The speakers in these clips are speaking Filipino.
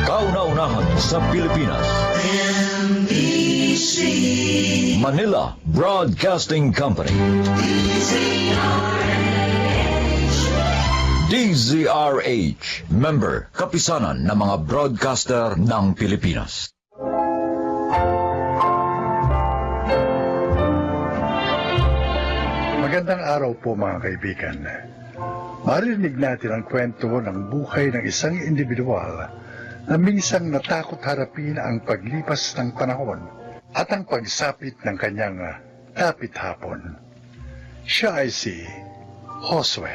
Kauna-unahan sa Pilipinas. NBC Manila Broadcasting Company. DZRH, member, kapisanan ng mga broadcaster ng Pilipinas. Magandang araw po mga kaibigan. Marinig natin ang kwento ng buhay ng isang individual na minsang natakot harapin ang paglipas ng panahon at ang pagsapit ng kanyang tapit hapon. Siya ay si Josue.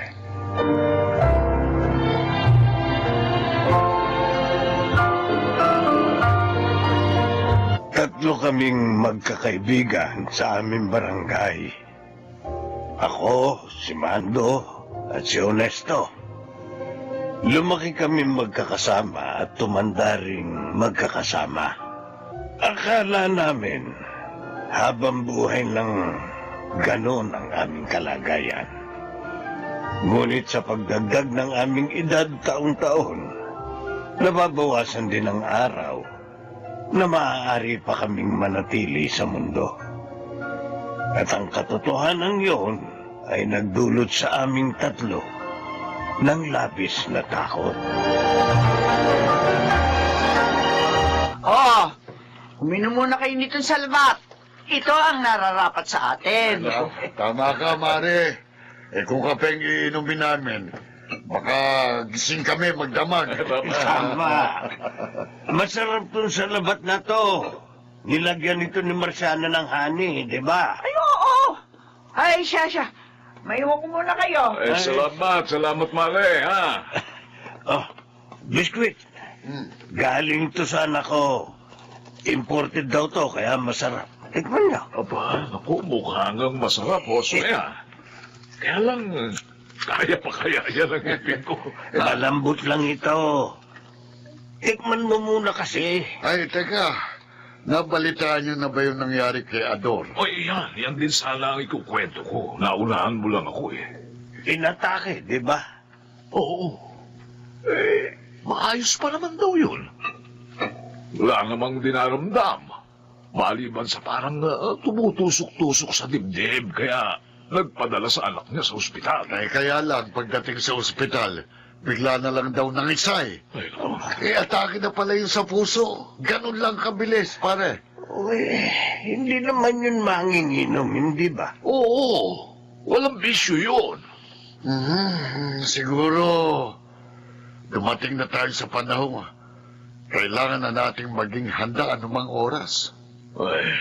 Tatlo kaming magkakaibigan sa aming barangay. Ako, si Mando, at si Honesto. Lumaki kami magkakasama at tumanda ring magkakasama. Akala namin, habang buhay lang ganon ang aming kalagayan. Ngunit sa pagdagdag ng aming edad taon-taon, nababawasan din ang araw na maaari pa kaming manatili sa mundo. At ang katotohanan yun ay nagdulot sa aming tatlo ng labis na takot. Oh, uminom muna kayo nito sa labat. Ito ang nararapat sa atin. Tama ka, Mare. Kung kapeng iinumin namin, baka gising kami magdamag. Tama. Masarap tong sa labat na to. Nilagyan ito ni Marciana ng honey, di ba? Ay, oo. Ay, siya. Maiwan ko muna kayo. Salamat, Mare, ha? Oh, biskwit. Galing to sa anak ko. Imported daw to, kaya masarap. Tikman niyo. Aba, naku, mukha ngang masarap, Josue, ha? Kaya lang, kaya pa kaya yan ang ipin ko. Malambot lang ito. Tikman mo muna kasi. Ay, teka. Nabalitaan niyo na ba yung nangyari kay Ador? O, yan din sana ang ikukwento ko. Naunahan mo lang ako, eh. Inatake, di ba? Oo. Maayos pa naman daw yun. Wala namang dinaramdam. Maliban sa parang tumutusok-tusok sa dibdib, kaya nagpadala sa anak niya sa ospital. Ay, kaya lang, pagdating sa ospital, bigla na lang daw nangisay. Ay, naku. Atake na pala yun sa puso. Ganun lang kabilis, pare. Uy, hindi naman yun manginginom, hindi ba? Oo, walang bisyo yun. Siguro, dumating na tayo sa panahon. Kailangan na nating maging handa anumang oras. Ay,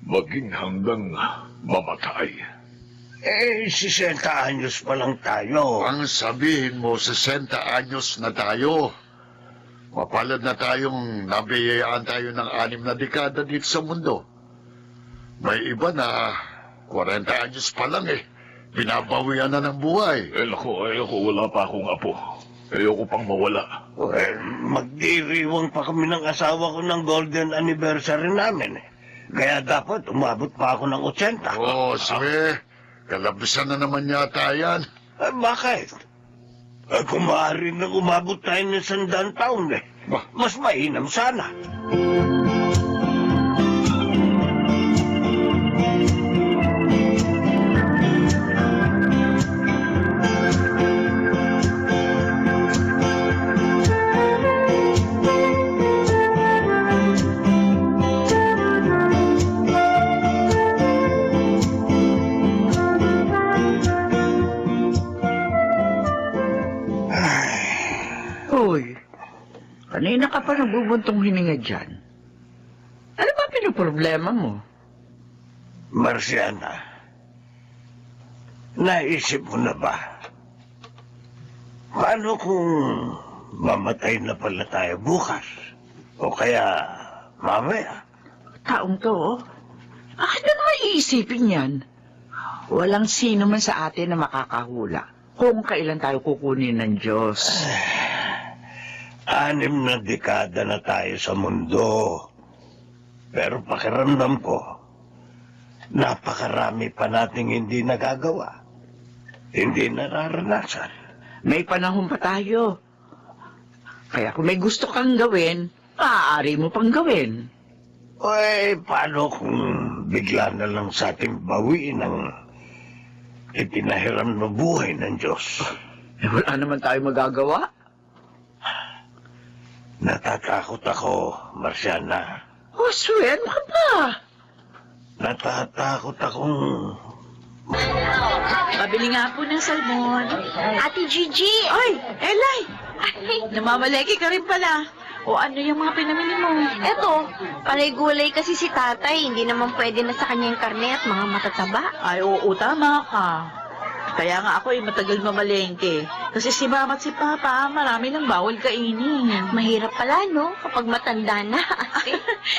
maging hanggang mamatay. 60 anyos pa lang tayo. Ang sabihin mo, 60 anyos na tayo. Mapalad na tayong nabiyayaan tayo ng 6 na dekada dito sa mundo. May iba na 40 anyos pa lang binabawian na ng buhay. Ayoko, wala pa akong apo. Ayoko pang mawala. Magdiriwang pa kami ng asawa ko ng golden anniversary namin. Kaya dapat umabot pa ako ng 80. Oo, sige. Kalabisan na naman yata yan. Bakit? Kung maaari nang umabot tayo ng 100 taon mas mainam sana. Hoy, kanina ka pa nagbubuntong hininga dyan. Ano ba pinoproblema mo? Marciana, naisip mo na ba? Paano kung mamatay na pala tayo bukas? O kaya mamaya? Taong to, bakit na naman iisipin yan? Walang sino man sa atin na makakahula kung kailan tayo kukunin ng Diyos. 6 na dekada na tayo sa mundo. Pero pakiramdam ko, napakarami pa nating hindi nagagawa. Hindi nararanasan. May panahon pa tayo. Kaya kung may gusto kang gawin, maaari mo pang gawin. Ay, paano kung bigla na lang sa ating bawiin ang ipinahiram na buhay ng Diyos? Eh, wala naman tayo magagawa. Natatakot ako, Marciana. Josue, ano ka ba? Natatakot akong... Pabili nga po ng salmon. Ate Gigi! Ay, Elay! Namamaleki ka rin pala. O ano yung mga pinamili mo? Eto, panay gulay kasi si tatay. Hindi naman pwede na sa kanya yung karne at mga matataba. Ay, oo, tama ka. Kaya nga ako matagal mamalengke. Kasi si mama at si papa, marami nang bawal kainin. Mahirap pala, no? Kapag matanda na.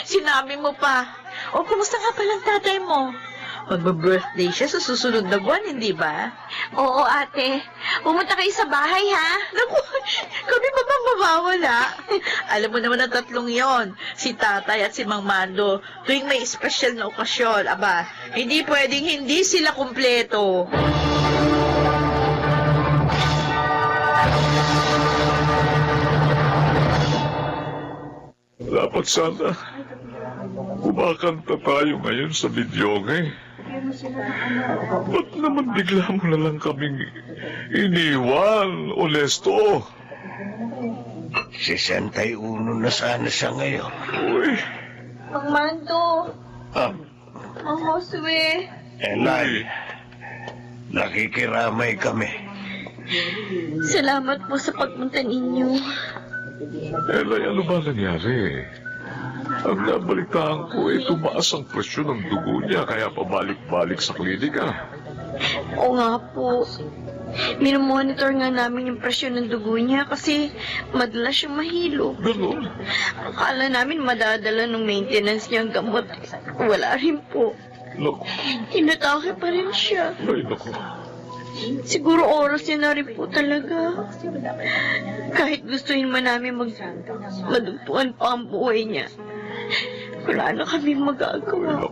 Sinabi mo pa. O, kumusta nga palang tatay mo? Magba-birthday siya sa susunod na buwan, hindi ba? Oo, ate. Pumunta kayo sa bahay, ha? Naku, kami pa bang mawawala? Alam mo naman ang tatlong yon, si tatay at si Mang Mando. Tuwing may espesyal na okasyon, aba, hindi pwedeng hindi sila kumpleto. Dapat sana kumakanta tayo ngayon sa videoke. Ba't naman bigla mo na lang kaming iniwan, Onesto? 61 na sana siya ngayon. Uy, Mang Mando, Ah, Mang Josue. Elay, nakikiramay kami. Salamat po sa pagpunta ninyo. Elay, ano ba nangyari? Ang nabalitaan ko ay tumaas ang presyon ng dugo niya kaya pabalik-balik sa klinika. Oo nga po. Minomonitor nga namin yung presyon ng dugo niya kasi madalas siyang mahilo. Ganon? Akala namin madadala ng maintenance niya ang gamot. Wala rin po. Naku, Inatake pa rin siya. ay naku. Siguro oras niya na rin po talaga. Kahit gustuhin man namin madugtungan pa ang buhay niya. Wala na kami magagawa.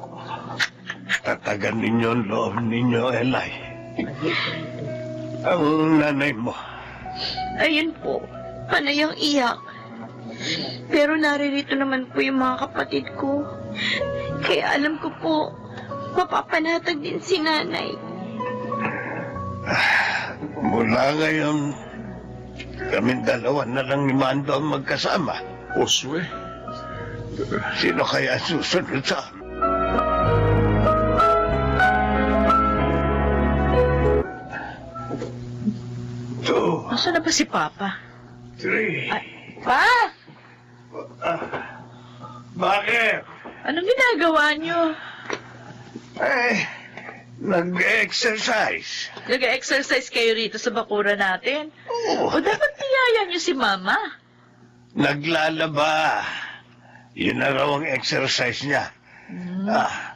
Tatagan ninyo ang loob ninyo, Elay. Ang nanay mo, Ayun po, panayang iyak. Pero naririto naman po yung mga kapatid ko. Kaya alam ko po, mapapanatag din si nanay. mula ngayon, kaming dalawa na lang ni Mando ang magkasama. Oswe, Sino kaya susunod sa amin? Two, Nasaan na ba si Papa? three. Pa! Bakit? Anong ginagawa niyo? Eh, nag-exercise. Nag-exercise kayo rito sa bakura natin? Oo, O dapat niyaya niyo si Mama? naglalaba. Yun na raw ang exercise niya. Ah,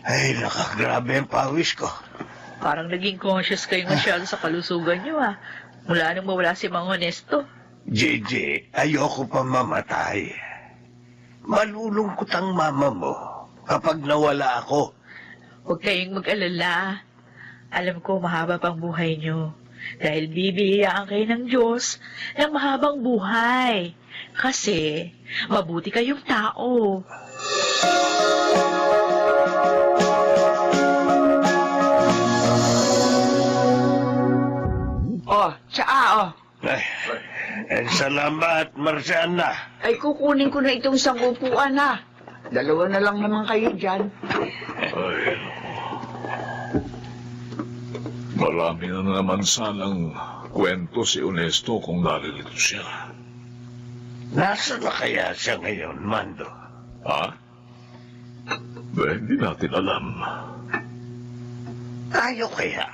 ay, nakagrabe ang pawis ko. Parang naging conscious kayo masyado sa kalusugan niyo Mula nung mawala si Mang Honesto. JJ, ayoko pa mamatay. Malulungkot ang mama mo kapag nawala ako. Huwag kayong mag-alala. Alam ko mahaba pang buhay niyo. Dahil bibigyan kayo ng Diyos ng mahabang buhay. Kasi mabuti kayong tao. Oh, tsaa, oh. Salamat, Marciana. Ay, kukunin ko na itong isang upuan, ha. Dalawa na lang naman kayo dyan. ay, marami na naman sanang kwento si Onesto kung naririto siya. Nasaan na kaya siya ngayon, Mando? Ha? Hindi natin alam. Tayo kaya?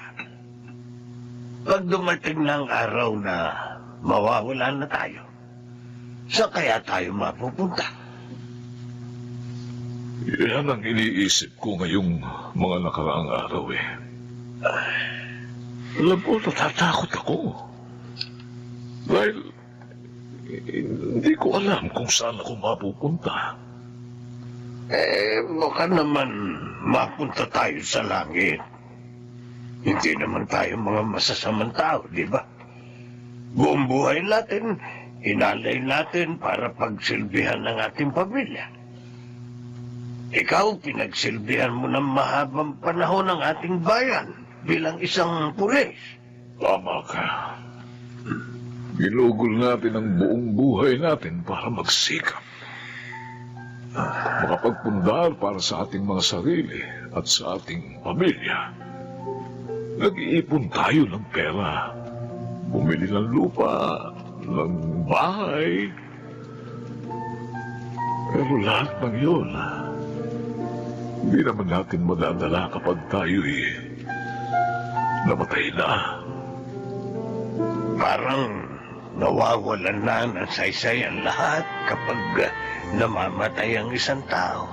Pag dumating ng araw na mawawala na tayo, saan kaya tayo mapupunta? Yan ang iniisip ko ngayong mga nakaraang araw Alam mo, natatakot ako. Dahil hindi ko alam kung saan ako mapupunta. Baka naman mapunta tayo sa langit. Hindi naman tayo mga masasamang tao, di ba? Buong buhay natin, inalay natin para pagsilbihan ng ating pamilya. Ikaw, pinagsilbihan mo ng mahabang panahon ng ating bayan bilang isang pulis. Tama ka. Ginugol natin ang buong buhay natin para magsikap. Makapagpundar para sa ating mga sarili at sa ating pamilya. Nag-iipon tayo ng pera. Bumili ng lupa, ng bahay. Pero lahat ng yun, hindi naman natin madadala kapag tayo'y namatay na. Parang nawawalan na ng saysay ang lahat kapag namamatay ang isang tao.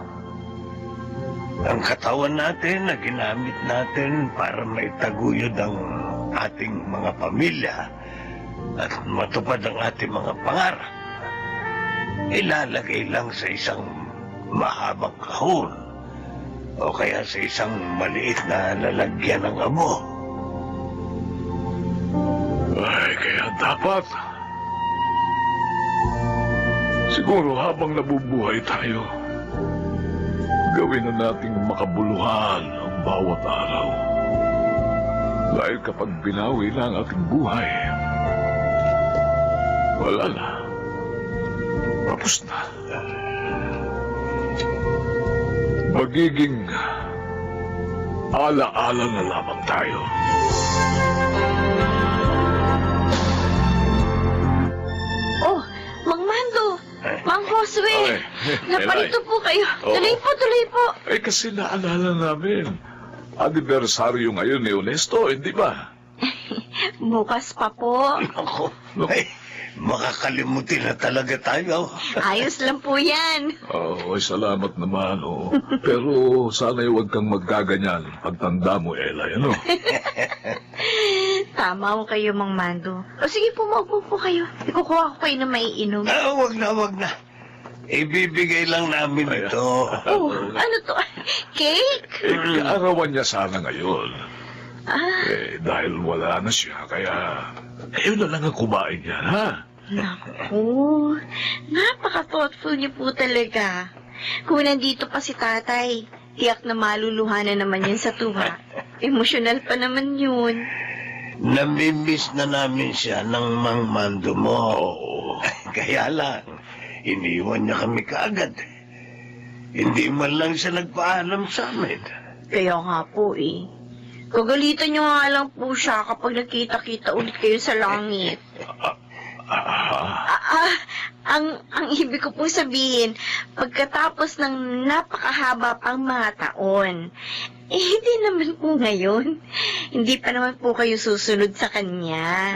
Ang katawan natin na ginamit natin para maitaguyod ang ating mga pamilya at matupad ang ating mga pangarap, ilalagay lang sa isang mahabang kahon o kaya sa isang maliit na lalagyan ng abo. Ay, kaya dapat. Siguro habang nabubuhay tayo, gawin na nating makabuluhan ang bawat araw. Dahil kapag binawi na ang ating buhay, wala na. Tapos na. Magiging ala-ala na lamang tayo. Oh, Mang Mando! Mang Josue! Ay, Naparito Elay. po kayo. Oo. Tuloy po. Eh kasi naalala namin. Anibersaryo ngayon ni Honesto, hindi ba? Bukas pa po. Ako, ay, makakalimutin na talaga tayo. Ayos lang po yan. Ay, salamat naman, oh. Pero sana'y huwag kang magkaganyan pagtanda mo, Elay, ano? Tama ko kayo, Mang Mando. O sige po, maupo po kayo. Ikukuha ko kayo na maiinom. Wag na. Ibibigay lang namin ito. Oh, ano to? Cake? Eh, kaarawan niya sana ngayon. Ah, Eh, dahil wala na siya, kaya... Ayun na lang ang kumain yan, ha? naku. Napaka-thoughtful niyo po talaga. Kung nandito pa si tatay, tiyak na maluluhanan naman yan sa tuwa. Emosyonal pa naman yun. Namimiss na namin siya ng Mang Mando mo. Oo. Kaya lang, iniwan niya kami kaagad. Hindi man lang siya nagpaalam sa amin. Kaya nga po eh. Kagalitan niyo nga lang po siya kapag nakita-kita ulit kayo sa langit. Ang ibig ko pong sabihin, pagkatapos ng napakahaba pang mga taon, hindi naman po ngayon. Hindi pa naman po kayo susunod sa kanya.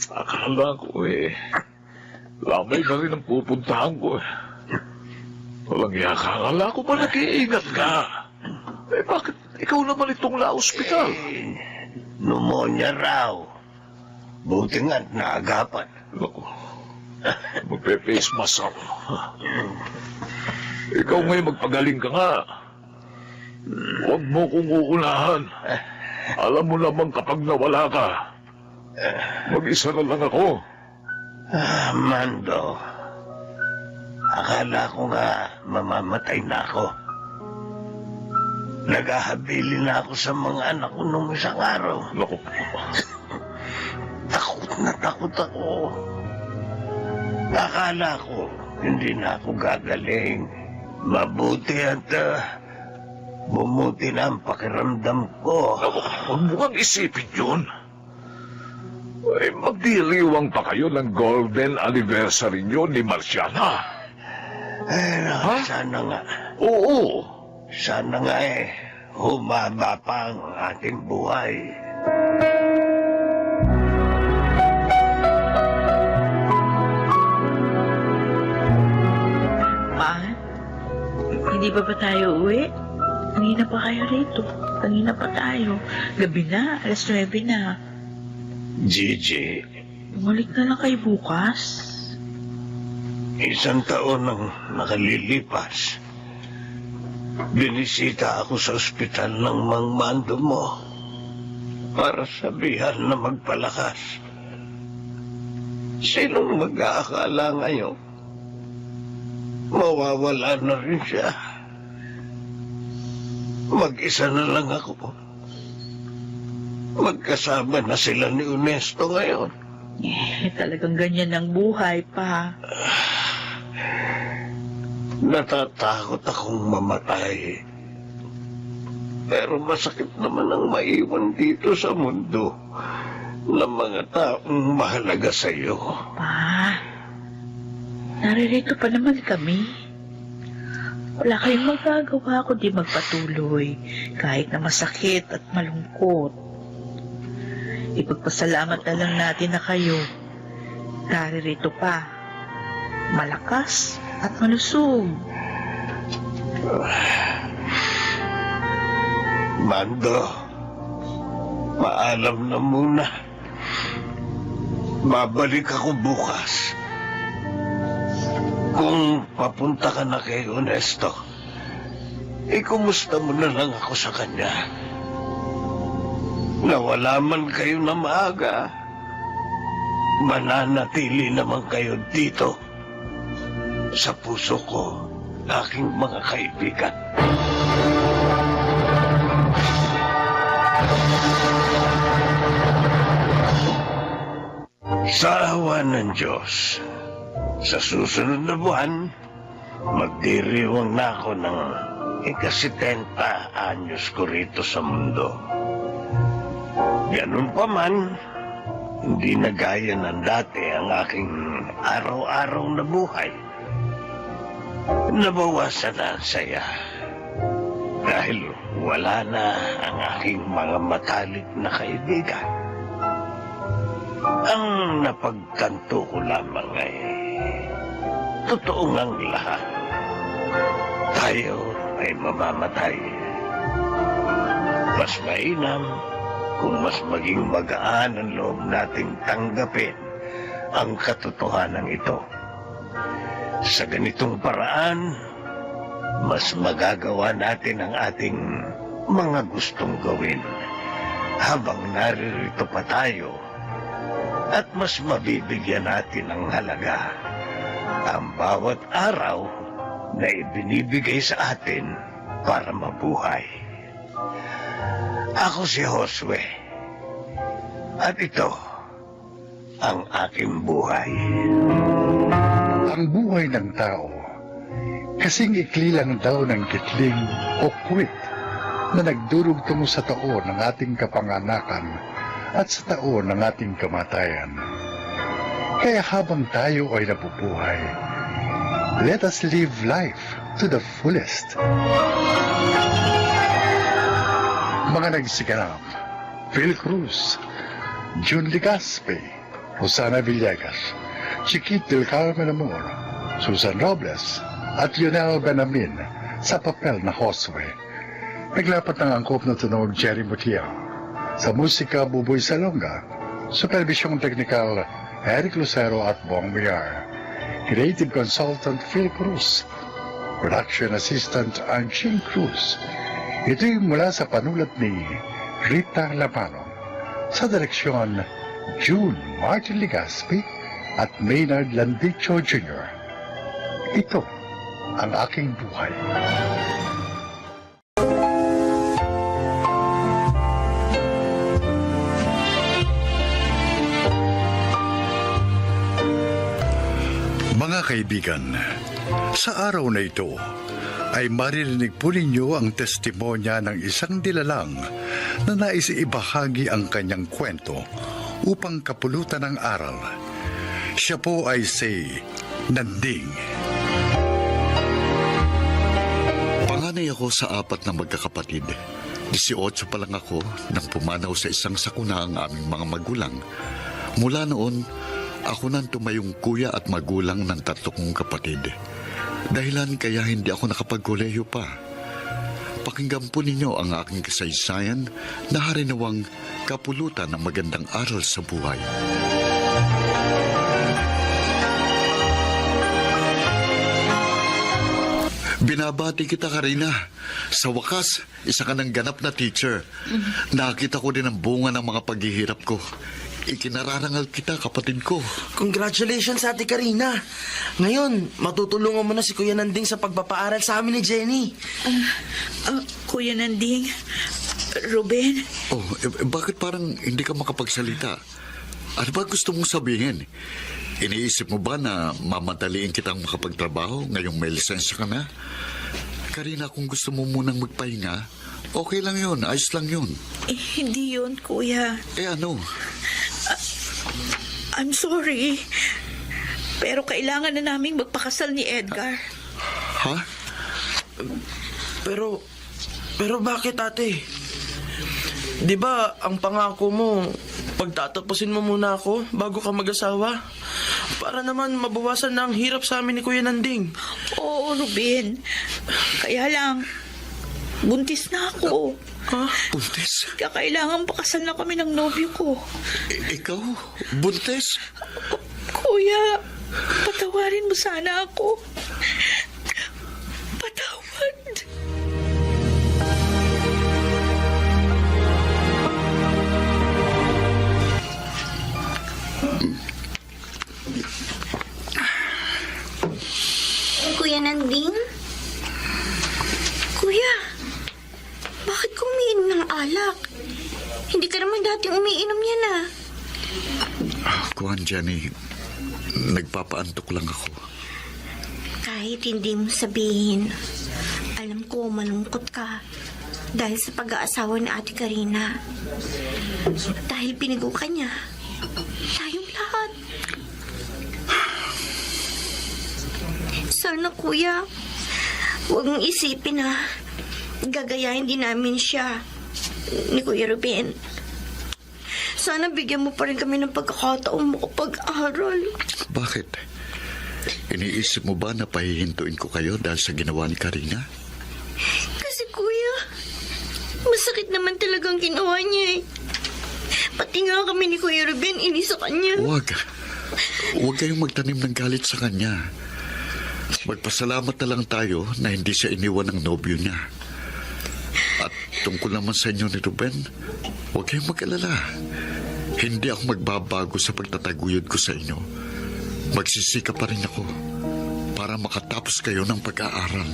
Akala ko eh. Lamay na rin ang pupuntahan ko eh. Walang yaka. Akala ko ba nag-iingat ka? Eh bakit ikaw naman itong na-ospital? Pneumonia raw. Buti nga naagapan. Naku, magpe-face mask ako. Ikaw ngayon magpagaling ka nga. Huwag mo kong uunahan. Alam mo naman kapag nawala ka, mag-isa na lang ako. Mando, akala ko nga mamamatay na ako. Naghahabili na ako sa mga anak ko nung isang araw. Naku, Takot ako. Akala ko hindi na ako gagaling. Mabuti at bumuti na ang pakiramdam ko. naku, huwag mo kang isipin yun. Ay, magdiriwang pa kayo ng golden anniversary nyo ni Marciana. Sana nga. Oo. Sana nga humaba pa ang ating buhay. Ma, hindi pa ba tayo uwi? Kanina pa kayo rito. Kanina pa tayo. Gabi na, 9:00 na. Gigi, Bumalik na lang kayo bukas. Isang taon ang nakalilipas. Binisita ako sa ospital ng Mang Mando mo para sabihan na magpalakas. Sinong mag-aakala ngayon? Mawawala na rin siya. Mag-isa na lang ako. Magkasama na sila ni Ernesto ngayon. Talagang ganyan ang buhay pa. Natatakot akong mamatay. Pero masakit naman ang maiwan dito sa mundo ng mga taong mahalaga sa iyo. Pa, naririto pa naman kami. Wala kayong magagawa kundi magpatuloy kahit na masakit at malungkot. Ipagpasalamat na lang natin na kayo. Naririto pa. Malakas at malusog. Mando, paalam na muna. Babalik ako bukas. Kung papunta ka na kay Ernesto, ikumusta mo na lang ako sa kanya. Nawala man kayo na maaga, mananatili naman kayo dito sa puso ko, aking mga kaibigan. Sa awa ng Diyos, sa susunod na buwan, magdiriwang na ako ng ika-70 anyos ko rito sa mundo. Ganun pa man, hindi na gaya ng dati ang aking araw-araw na buhay. Nabawasan na ang saya dahil wala na ang aking mga matalik na kaibigan. Ang napagtanto ko lamang ay totoo ngang lahat. Tayo ay mamamatay. Mas mainam kung mas maging magaan ang loob nating tanggapin ang katotohanan ito. Sa ganitong paraan, mas magagawa natin ang ating mga gustong gawin habang naririto pa tayo at mas mabibigyan natin ng halaga ang bawat araw na ibinibigay sa atin para mabuhay. Ako si Josue at ito ang aking buhay. Ang buhay ng tao, kasing ikli lang daw ng kitling o kwit na nagdurugtong sa taon ng ating kapanganakan at sa taon ng ating kamatayan. Kaya habang tayo ay nabubuhay, let us live life to the fullest. Mga nagsiganap, Phil Cruz, June Ligaspe, Rosana Villegas, Chiquit del Carmen Amor, Susan Robles, at Lionel Benamin sa papel na Josue. Naglapat ng angkop na tunog Jerry Mutia. Sa musika, Buboy Salonga. Supervisyong teknikal, Eric Lucero at Bong Villar. Creative consultant, Phil Cruz. Production assistant, Anching Cruz. Ito'y mula sa panulat ni Rita Lapano. Sa direksyon, June Martin Ligaspi at Maynard Landicho Jr. Ito ang aking buhay. Mga kaibigan, sa araw na ito ay maririnig po ninyo ang testimonya ng isang dilalang na nais ibahagi ang kanyang kwento upang kapulutan ng aral. Siya po ay si Nanding. Panganay ako sa 4 na magkakapatid. 18 pa lang ako nang pumanaw sa isang sakuna ang aming mga magulang. Mula noon, ako nang tumayong kuya at magulang ng 3 kong kapatid. Dahilan kaya hindi ako nakapagkolehiyo pa. Pakinggan po ninyo ang aking kasaysayan na harinawang kapulutan ng magandang aral sa buhay. Binabati kita, Karina. Sa wakas, isa ka ng ganap na teacher. Nakita ko din ang bunga ng mga paghihirap ko. Ikinararangal kita, kapatid ko. Congratulations, Ate Karina. Ngayon, matutulungan mo na si Kuya Nanding sa pagpapaaral sa amin ni Jenny. Kuya Nanding, Ruben, Oh, bakit parang hindi ka makapagsalita? Ano ba gusto mong sabihin? Iniisip mo ba na mamadaliin kitang makapagtrabaho ngayong may lisensya ka na? Karina, kung gusto mo munang magpahinga, okay lang yun, ayos lang yun. hindi yun, Kuya. Ano? I'm sorry. Pero kailangan na naming magpakasal ni Edgar. Ha? Pero bakit, Ate? Di ba ang pangako mo, pagtatapusin mo muna ako bago ka mag-asawa? Para naman mabawasan na ang hirap sa amin ni Kuya Nanding. Oo, Ruben. Kaya lang, buntis na ako. Ha? Buntis? Kaya kailangan pakasal na kami ng nobyo ko. Ikaw? Buntis? Kuya, patawarin mo sana ako. Patawad. Kuya Nanding? Kuya, bakit ka umiinom ng alak? Hindi ka naman dating umiinom yan ah. Kuhan, Jenny, nagpapaantok lang ako. Kahit hindi mo sabihin, alam ko malungkot ka dahil sa pag-aasawa ni Ate Karina. Dahil pinigo ka niya. Tayong lahat. Sana kuya, huwag mong isipin na gagayahin din namin siya ni Kuya Ruben. Sana bigyan mo pa rin kami ng pagkakataon makapag-aral. Bakit? Iniisip mo ba na pahihintuin ko kayo dahil sa ginawa ni Karina? Kasi kuya, masakit naman talagang ginawa niya eh. Pati nga kami ni Kuya Ruben, inis sa kanya. Huwag. Huwag kayong magtanim ng galit sa kanya. Magpasalamat na lang tayo na hindi siya iniwan ng nobyo niya. At tungkol naman sa inyo ni Ruben, huwag kayong mag-alala. Hindi ako magbabago sa pagtataguyod ko sa inyo. Magsisika pa rin ako para makatapos kayo ng pag-aaral.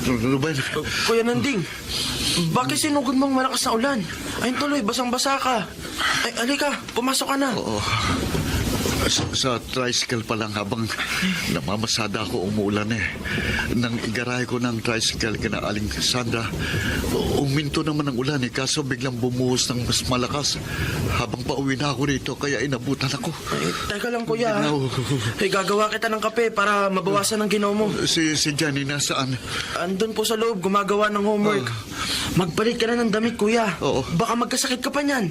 Ruben, Kuya Nanding, bakit sinugod mong malakas na ulan? Ayun tuloy, basang-basa ka. Ay, alika, pumasok ka na. sa tricycle pa lang habang namamasada ako umuulan eh. Nang igarahe ko ng tricycle kina Aling Sandra, uminto naman ang ulan eh, kaso biglang bumuhos ng mas malakas. Habang pauwi na ako rito, kaya inabutan ako. Ay, teka lang kuya. ha? No. Ay, gagawa kita ng kape para mabawasan ang ginaw mo. Si Johnny nasaan? Andun po sa loob, gumagawa ng homework. Magpalit ka na ng damit, kuya. Oo. Baka magkasakit ka pa niyan.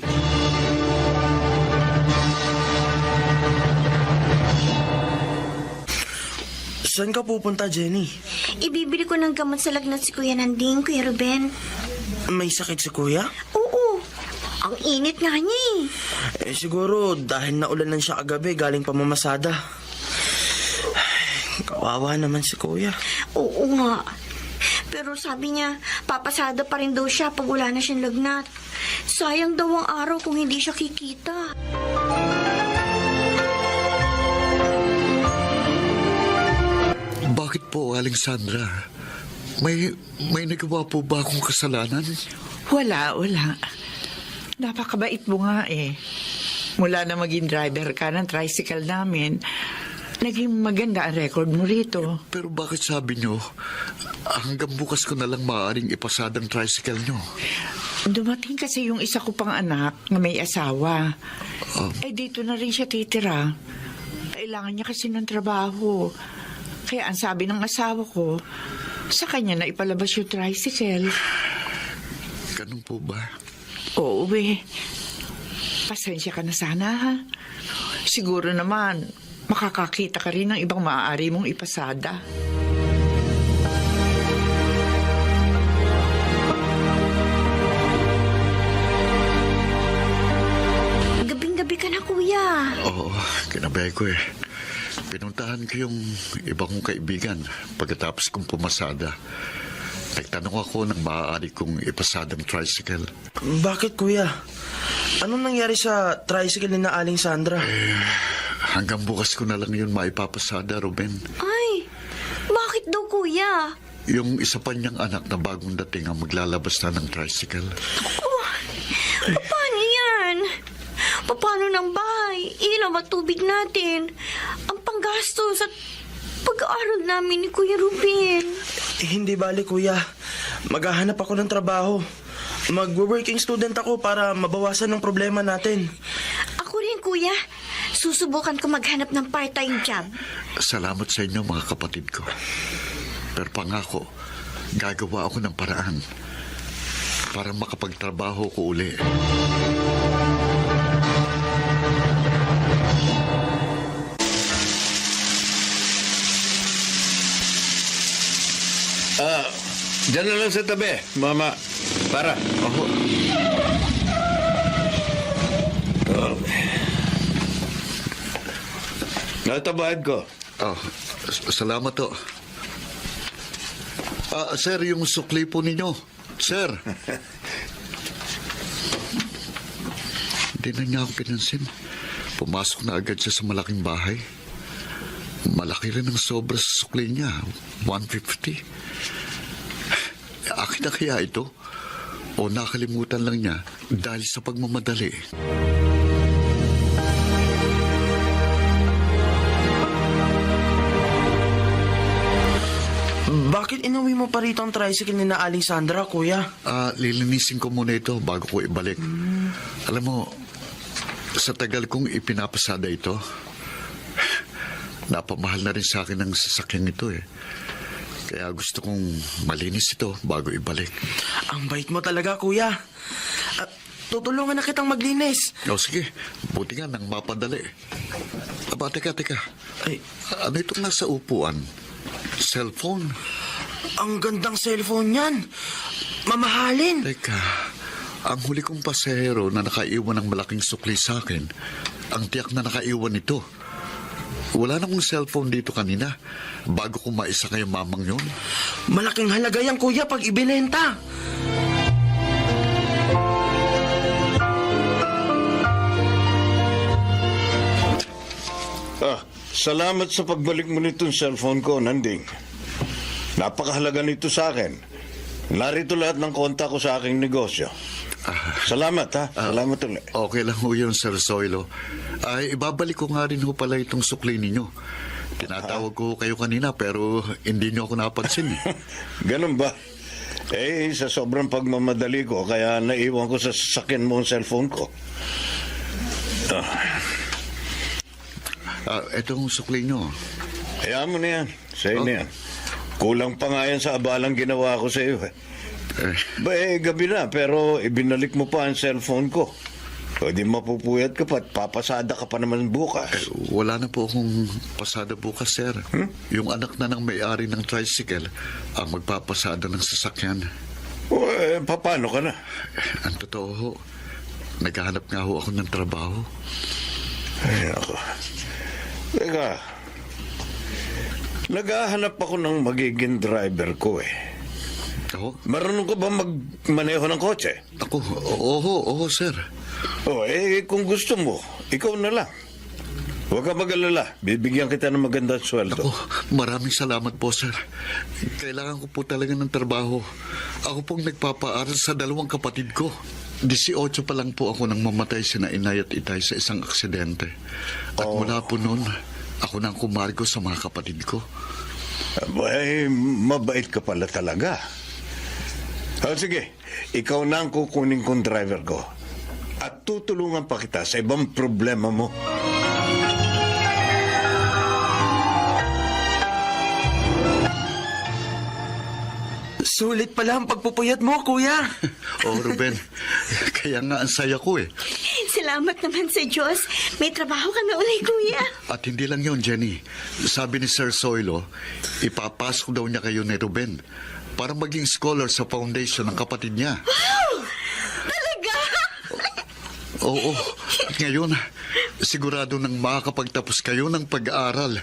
Saan ka pupunta, Jenny? Ibibili ko ng gamot sa lagnat si Kuya Nanding, Kuya Ruben. May sakit si kuya? Oo, ang init nga niya eh. Siguro dahil naulanan siya kagabi galing pamamasada. Ay, kawawa naman si kuya. Oo nga. Pero sabi niya, papasada pa rin daw siya pag wala na siyang lagnat. Sayang daw ang araw kung hindi siya kikita. Bakit po, Aling Sandra? May nagawa po ba akong kasalanan? Wala. Napakabait mo nga eh. Mula na maging driver ka ng tricycle namin, naging maganda ang record mo rito. Pero bakit sabi nyo, hanggang bukas ko na lang maaaring ipasadang tricycle nyo? Dumating kasi yung isa ko pang anak na may asawa. Dito na rin siya titira. Kailangan niya kasi ng trabaho. Kaya ang sabi ng asawa ko, sa kanya na ipalabas yung tricycle. Ganun po ba? Oo, Pasensya ka na sana, ha? Siguro naman, makakakita ka rin ng ibang maaari mong ipasada. Gabing-gabi ka na, kuya. Oo, kinabay ko eh. Pinuntahan ko yung iba kong kaibigan pagkatapos kong pumasada. Nagtanong ako ng maaari kong ipasadang tricycle. Bakit, kuya? Anong nangyari sa tricycle ni na Aling Sandra? Hanggang bukas ko na lang yun maipapasada, Ruben. Ay, bakit daw, kuya? Yung isa pa niyang anak na bagong dating ang maglalabas na ng tricycle. Paano yan? Paano ng bahay? Ilaw at tubig natin? Ang panggastos at pag-aaral namin ni Kuya Ruben. Hindi bali, kuya. Maghahanap ako ng trabaho. Mag-working student ako para mabawasan ng problema natin. Ako rin, kuya. Susubukan ko maghanap ng part-time job. Salamat sa inyo, mga kapatid ko. Pero pangako, gagawa ako ng paraan para makapagtrabaho ko uli. Diyan na lang sa tabi, Mama. Para. Ako, Natabahad ko. salamat to. Sir, yung sukli po ninyo. Sir. Hindi na niya ako pinansin. Pumasok na agad siya sa malaking bahay. Malaki rin ang sobra sa sukli niya. 150. Akin na kaya ito? O nakalimutan lang niya dahil sa pagmamadali? Bakit inuwi mo pa rito ang tricycle ni na Aling Sandra, kuya? Lilinisin ko muna ito bago ko ibalik. Alam mo, sa tagal kong ipinapasada ito, napamahal na rin sa akin ang sasakyan ito eh. Kaya gusto kong malinis ito bago ibalik. Ang bait mo talaga, kuya. Tutulungan na kitang maglinis. O sige, buti nga nang mapadali. Teka. Ay, Ano itong nasa upuan? Cellphone? ang gandang cellphone niyan. Mamahalin. Teka, ang huli kong pasahero na nakaiwan ng malaking sukli sa akin, ang tiyak na nakaiwan nito. Wala na akong cellphone dito kanina bago ko maisa kayo mamang yun. Malaking halaga yan, kuya, pag ibinenta. Salamat sa pagbalik mo nitong cellphone ko, Nanding. Napakahalaga nito sa akin. Narito lahat ng kontak ko sa aking negosyo. Salamat, ha? Salamat ulit. Okay lang ho yun, Sir Zoilo. Ibabalik ko nga rin ho pala itong sukli ninyo. Tinatawag ko kayo kanina pero hindi niyo ako napansin. Ganun ba? Sa sobrang pagmamadali ko, kaya naiwan ko sa sasakyan mo ang cellphone ko. Itong sukli nyo. Hayaan mo na yan. Sa'yo na yan. Kulang pa nga yan sa abalang ginawa ko sa iyo. Gabi na, pero ibinalik mo pa ang cellphone ko. Pwede mapupuyat ka pa at papasada ka pa naman bukas. Wala na po akong pasada bukas, sir. Yung anak na ng may-ari ng tricycle ang magpapasada ng sasakyan. Paano ka na? Ang totoo ho, naghahanap nga ho ako ng trabaho. Ay, ako. Teka, naghahanap ako ng magiging driver ko eh. Ako? Marunong ka ba magmaneho ng kotse? Ako, oo, sir. Kung gusto mo, ikaw na lang. Huwag ka mag-alala. Bibigyan kita ng magandang sweldo. Ako, maraming salamat po, sir. Kailangan ko po talaga ng trabaho. Ako pong nagpapaaral sa dalawang kapatid ko. 18 pa lang po ako nang mamatay sina inay at itay sa isang aksidente. At mula po noon, ako nang kumargo sa mga kapatid ko. Mabait ka pala talaga. Sige, ikaw na ang kukunin kong driver ko. At tutulungan pa kita sa ibang problema mo. Sulit pala ang pagpupuyat mo, kuya. Oh, Ruben, kaya nga ang saya ko eh. Salamat Salamat naman sa Diyos. May trabaho ka na ulit, kuya. At hindi lang yon, Jenny. Sabi ni Sir Soilo, ipapasok daw niya kayo ni Ruben para maging scholar sa foundation ng kapatid niya. Talaga? Oo. Ngayon, sigurado nang makakapagtapos kayo ng pag-aaral.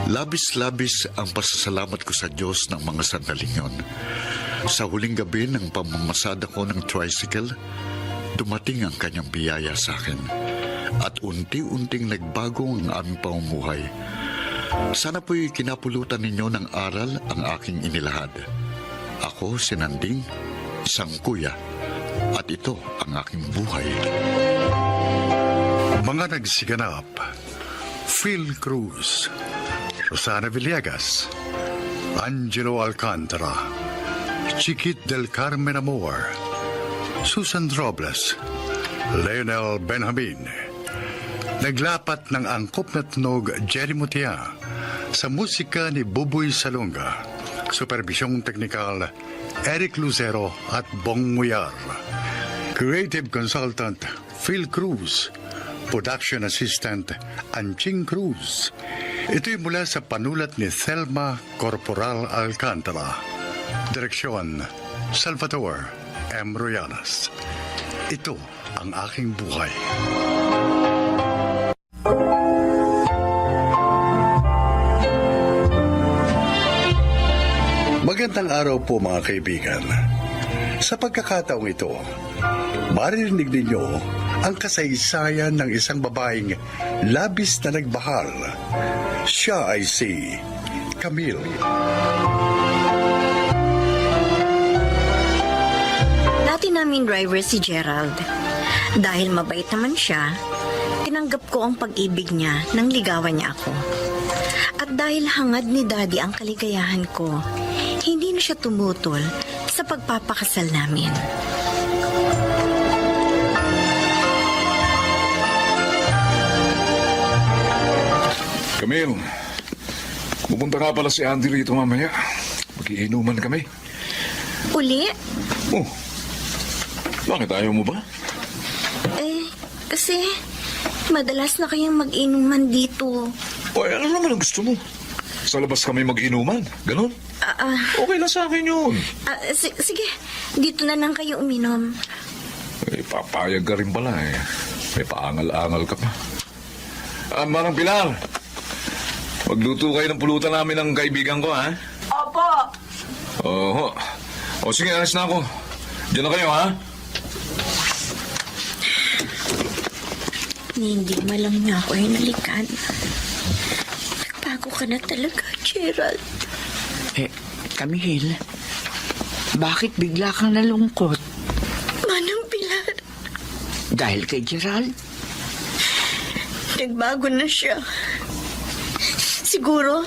Labis-labis ang pasasalamat ko sa Diyos ng mga sandaling yon. Sa huling gabi ng pamamasada ko ng tricycle, dumating ang kanyang biyaya sa akin. At unti-unting nagbago ang aming pamumuhay. Sana po'y kinapulutan ninyo ng aral ang aking inilahad. Ako, si Nanding, isang kuya, at ito ang aking buhay. Mga nagsiganap, Phil Cruz, Rosana Villegas, Angelo Alcantara, Chiquit del Carmen Amor, Susan Robles, Leonel Benjamin. Naglapat ng angkop na tunog Jerry Mutia sa musika ni Buboy Salonga. Supervisyong teknikal Eric Lucero at Bong Muyar. Creative Consultant Phil Cruz. Production Assistant Anching Cruz. Ito'y mula sa panulat ni Thelma Corporal Alcantara. Direksyon Salvador M. Royanas. Ito ang aking buhay. Magandang araw po mga kaibigan. Sa pagkakataong ito, maririnig ninyo ang kasaysayan ng isang babaeng labis na nagbahal. Siya ay si Camille. Dati naming driver si Gerald. Dahil mabait naman siya, tinanggap ko ang pag-ibig niya nang ligawan niya ako. At dahil hangad ni Daddy ang kaligayahan ko, hindi na siya tumutol sa pagpapakasal namin. Camille, pupunta nga pala si Andy rito mamaya. Mag-iinuman kami. Uli? Oh, bakit ayaw mo ba? Kasi madalas na kayang mag-inuman dito. O, ano naman ang gusto mo? Sa labas kami mag-inuman, ganon? Okay lang sa akin yun. Sige, dito na lang kayo uminom. Papayag ka rin pala eh. May paangal-angal ka pa. Manang Pilar, magluto kayo ng pulutan namin ng kaibigan ko, ha? Opo. Oo. O sige, alis na ako. Diyan na kayo, ha? Hindi malang niya ako hinalikan. Nagbago ka na talaga, Gerald. Camille, bakit bigla kang nalungkot? Manang Pilar, Dahil kay Gerald? nagbago na siya. Siguro,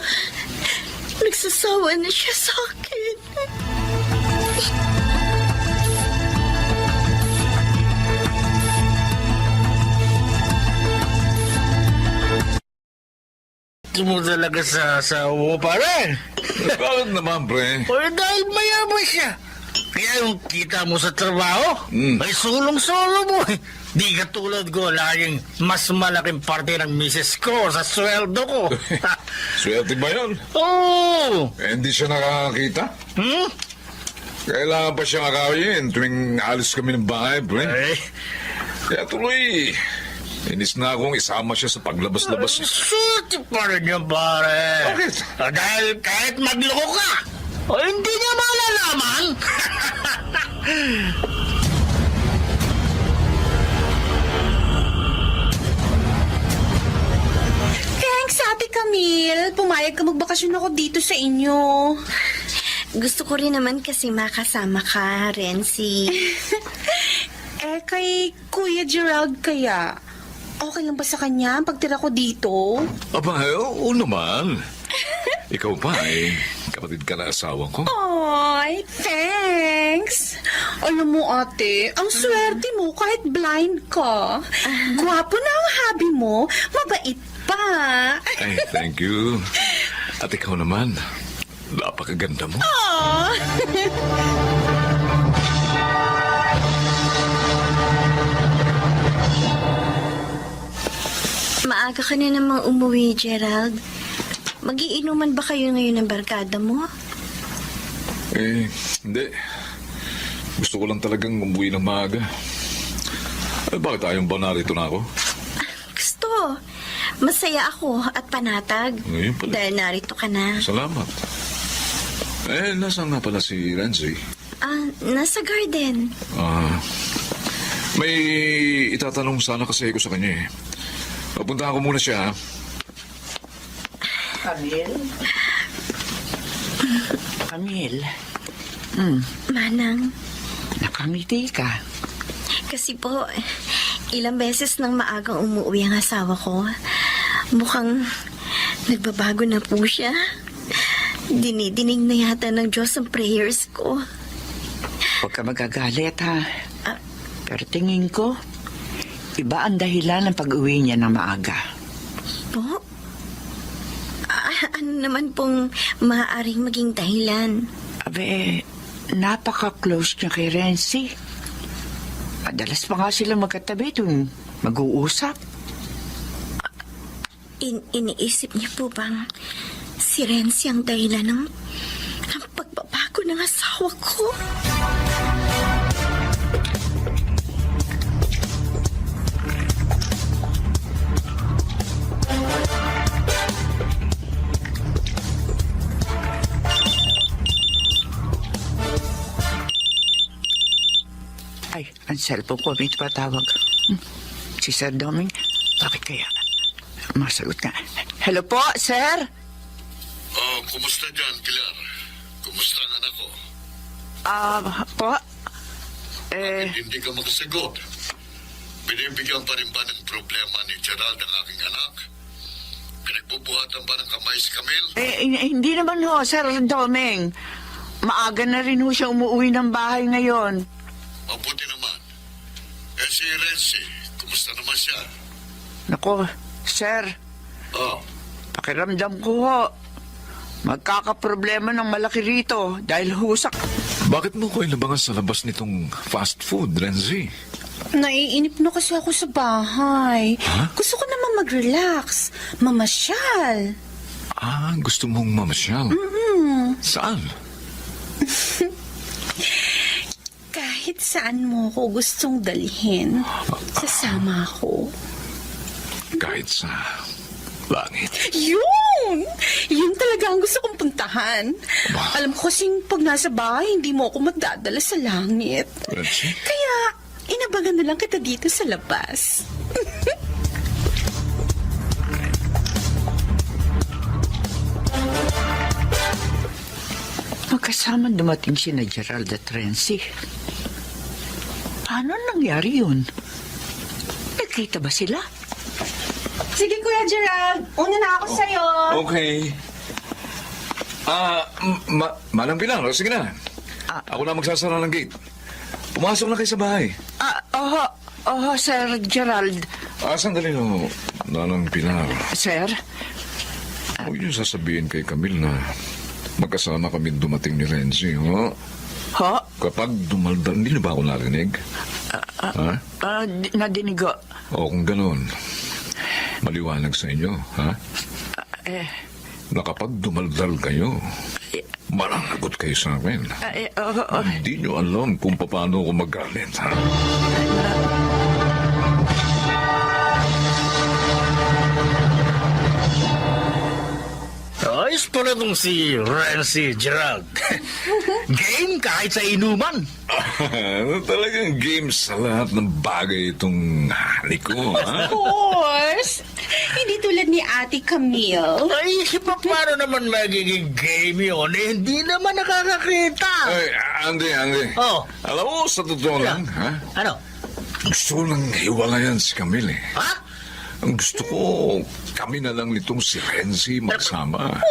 nagsasawa na siya sa akin. mo talaga sa asawa mo, pare. Bakit naman, pre? O dahil mayaman siya. Kaya yung kita mo sa trabaho, may sulong-sulo mo. Di katulad ko, laging mas malaking parte ng misis ko sa sweldo ko. Swerte ba yun? Oo! Hindi siya nakakakita? Kailangan pa siyang akawin tuwing alis kami ng bahay, pre. Eh, Kaya tuloy, inis na akong isama siya sa paglabas-labas. suti pa rin yan, pare. Bakit? Dahil kahit magloko ka, o hindi niya malalaman. Thanks, Ate Camille. Pumayag ka magbakasyon ako dito sa inyo. Gusto ko rin naman kasi makasama ka, Renzi. Kay Kuya Gerald kaya, okay lang ba sa kanya ang pagtira ko dito? Aba, oo naman. Ikaw pa eh, kapatid ka na asawa ko. Ay, thanks. Alam mo, ate, ang swerte mo kahit blind ka. Gwapo na ang hobby mo, mabait pa. Ay, thank you. At ikaw naman, napakaganda mo. Aww. Maaga ka na namang umuwi, Gerald. Magiinuman ba kayo ngayon ng barkada mo? Hindi. Gusto ko lang talagang umuwi ng maaga. Bakit ayaw ba narito na ako? Gusto. Masaya ako at panatag. Ngayon pala. Dahil narito ka na. Salamat. Nasaan nga pala si Renzi? Nasa garden. May itatanong sana kasi ako sa kanya eh. Papuntahan ko muna siya, ha? Camille, Manang, nakangiti ka. kasi po, ilang beses nang maagang umuwi ang asawa ko. Mukhang nagbabago na po siya. Dinidinig na yata ng Diyos ang prayers ko. Huwag ka magagalit, ha? Pero tingin ko, iba ang dahilan ng pag-uwi niya ng maaga. Po? Ano naman pong maaaring maging dahilan? Abe, napaka-close niya kay Renzi. Madalas pa nga sila magkatabi tuwing mag-uusap. Iniisip niyo po bang si Renzi ang dahilan ng pagbabago ng asawa ko? Ay, ang cellphone ko may patawag. Si Sir Doming, bakit kaya? Masagot nga. Hello po, sir? Kumusta dyan, Pilar? Kumusta ang anak ko? Po? Hindi ka makasagot. Binibigyan pa rin ba ng problema ni Gerald ang aking anak? Pinagbubuhatan ba ng kamay si Camille? Hindi naman ho, Sir Doming. Maaga na rin ho siya umuwi ng bahay ngayon. Mabuti naman. Si Renzi, kumusta naman siya? Nako, sir, pakiramdam ko ho. Magkakaproblema ng malaki rito dahil husak. Bakit mo ko inabangan sa labas nitong fast food, Renzi? Naiinip na kasi ako sa bahay. Gusto ko naman mag-relax, mamasyal. Gusto mong mamasyal? Saan? Kahit saan mo ko gustong dalhin, sasama ako. Kahit sa langit. Yun! Yun talaga ang gusto kong puntahan. Alam ko kasing pag nasa bahay, hindi mo ako magdadala sa langit. Renzi? Kaya, inabangan na lang kita dito sa labas. Magkasama dumating si na Gerald at Renzi. Paano nangyari yun? Nagkita ba sila? Sige, Kuya Gerald. Una na ako sa'yo. Okay. Manang Pilar, sige na. Ako na magsasara ng gate. Pumasok na kayo sa bahay. Sir Gerald. Sandali no, Manang Pilar. Sir? Huwag niyo sasabihin kay Camille na magkasama kami dumating ni Renzi, ho? Ho? Kapag dumaldal, hindi na ba ako narinig? Nadinig ko. O kung gano'n, maliwanag sa inyo, ha? Na kapag dumaldal kayo, mananagot kayo sa akin. Hindi nyo alam kung paano ako magalit, ha? Ayos pala nung si Renzi Gerald. Game kahit sa inuman. Talagang game sa lahat ng bagay itong halik ko, ha? Of course. Hindi tulad ni Ate Camille. Ay, paano naman magiging game yun? Hindi naman nakakakita. Ay, Andy. Alam mo, sa totoo lang, ha? Ano? Gusto ko lang hiwalayan si Camille, eh. Ha? Ang gusto ko, kami na lang nitong si Renzi magsama.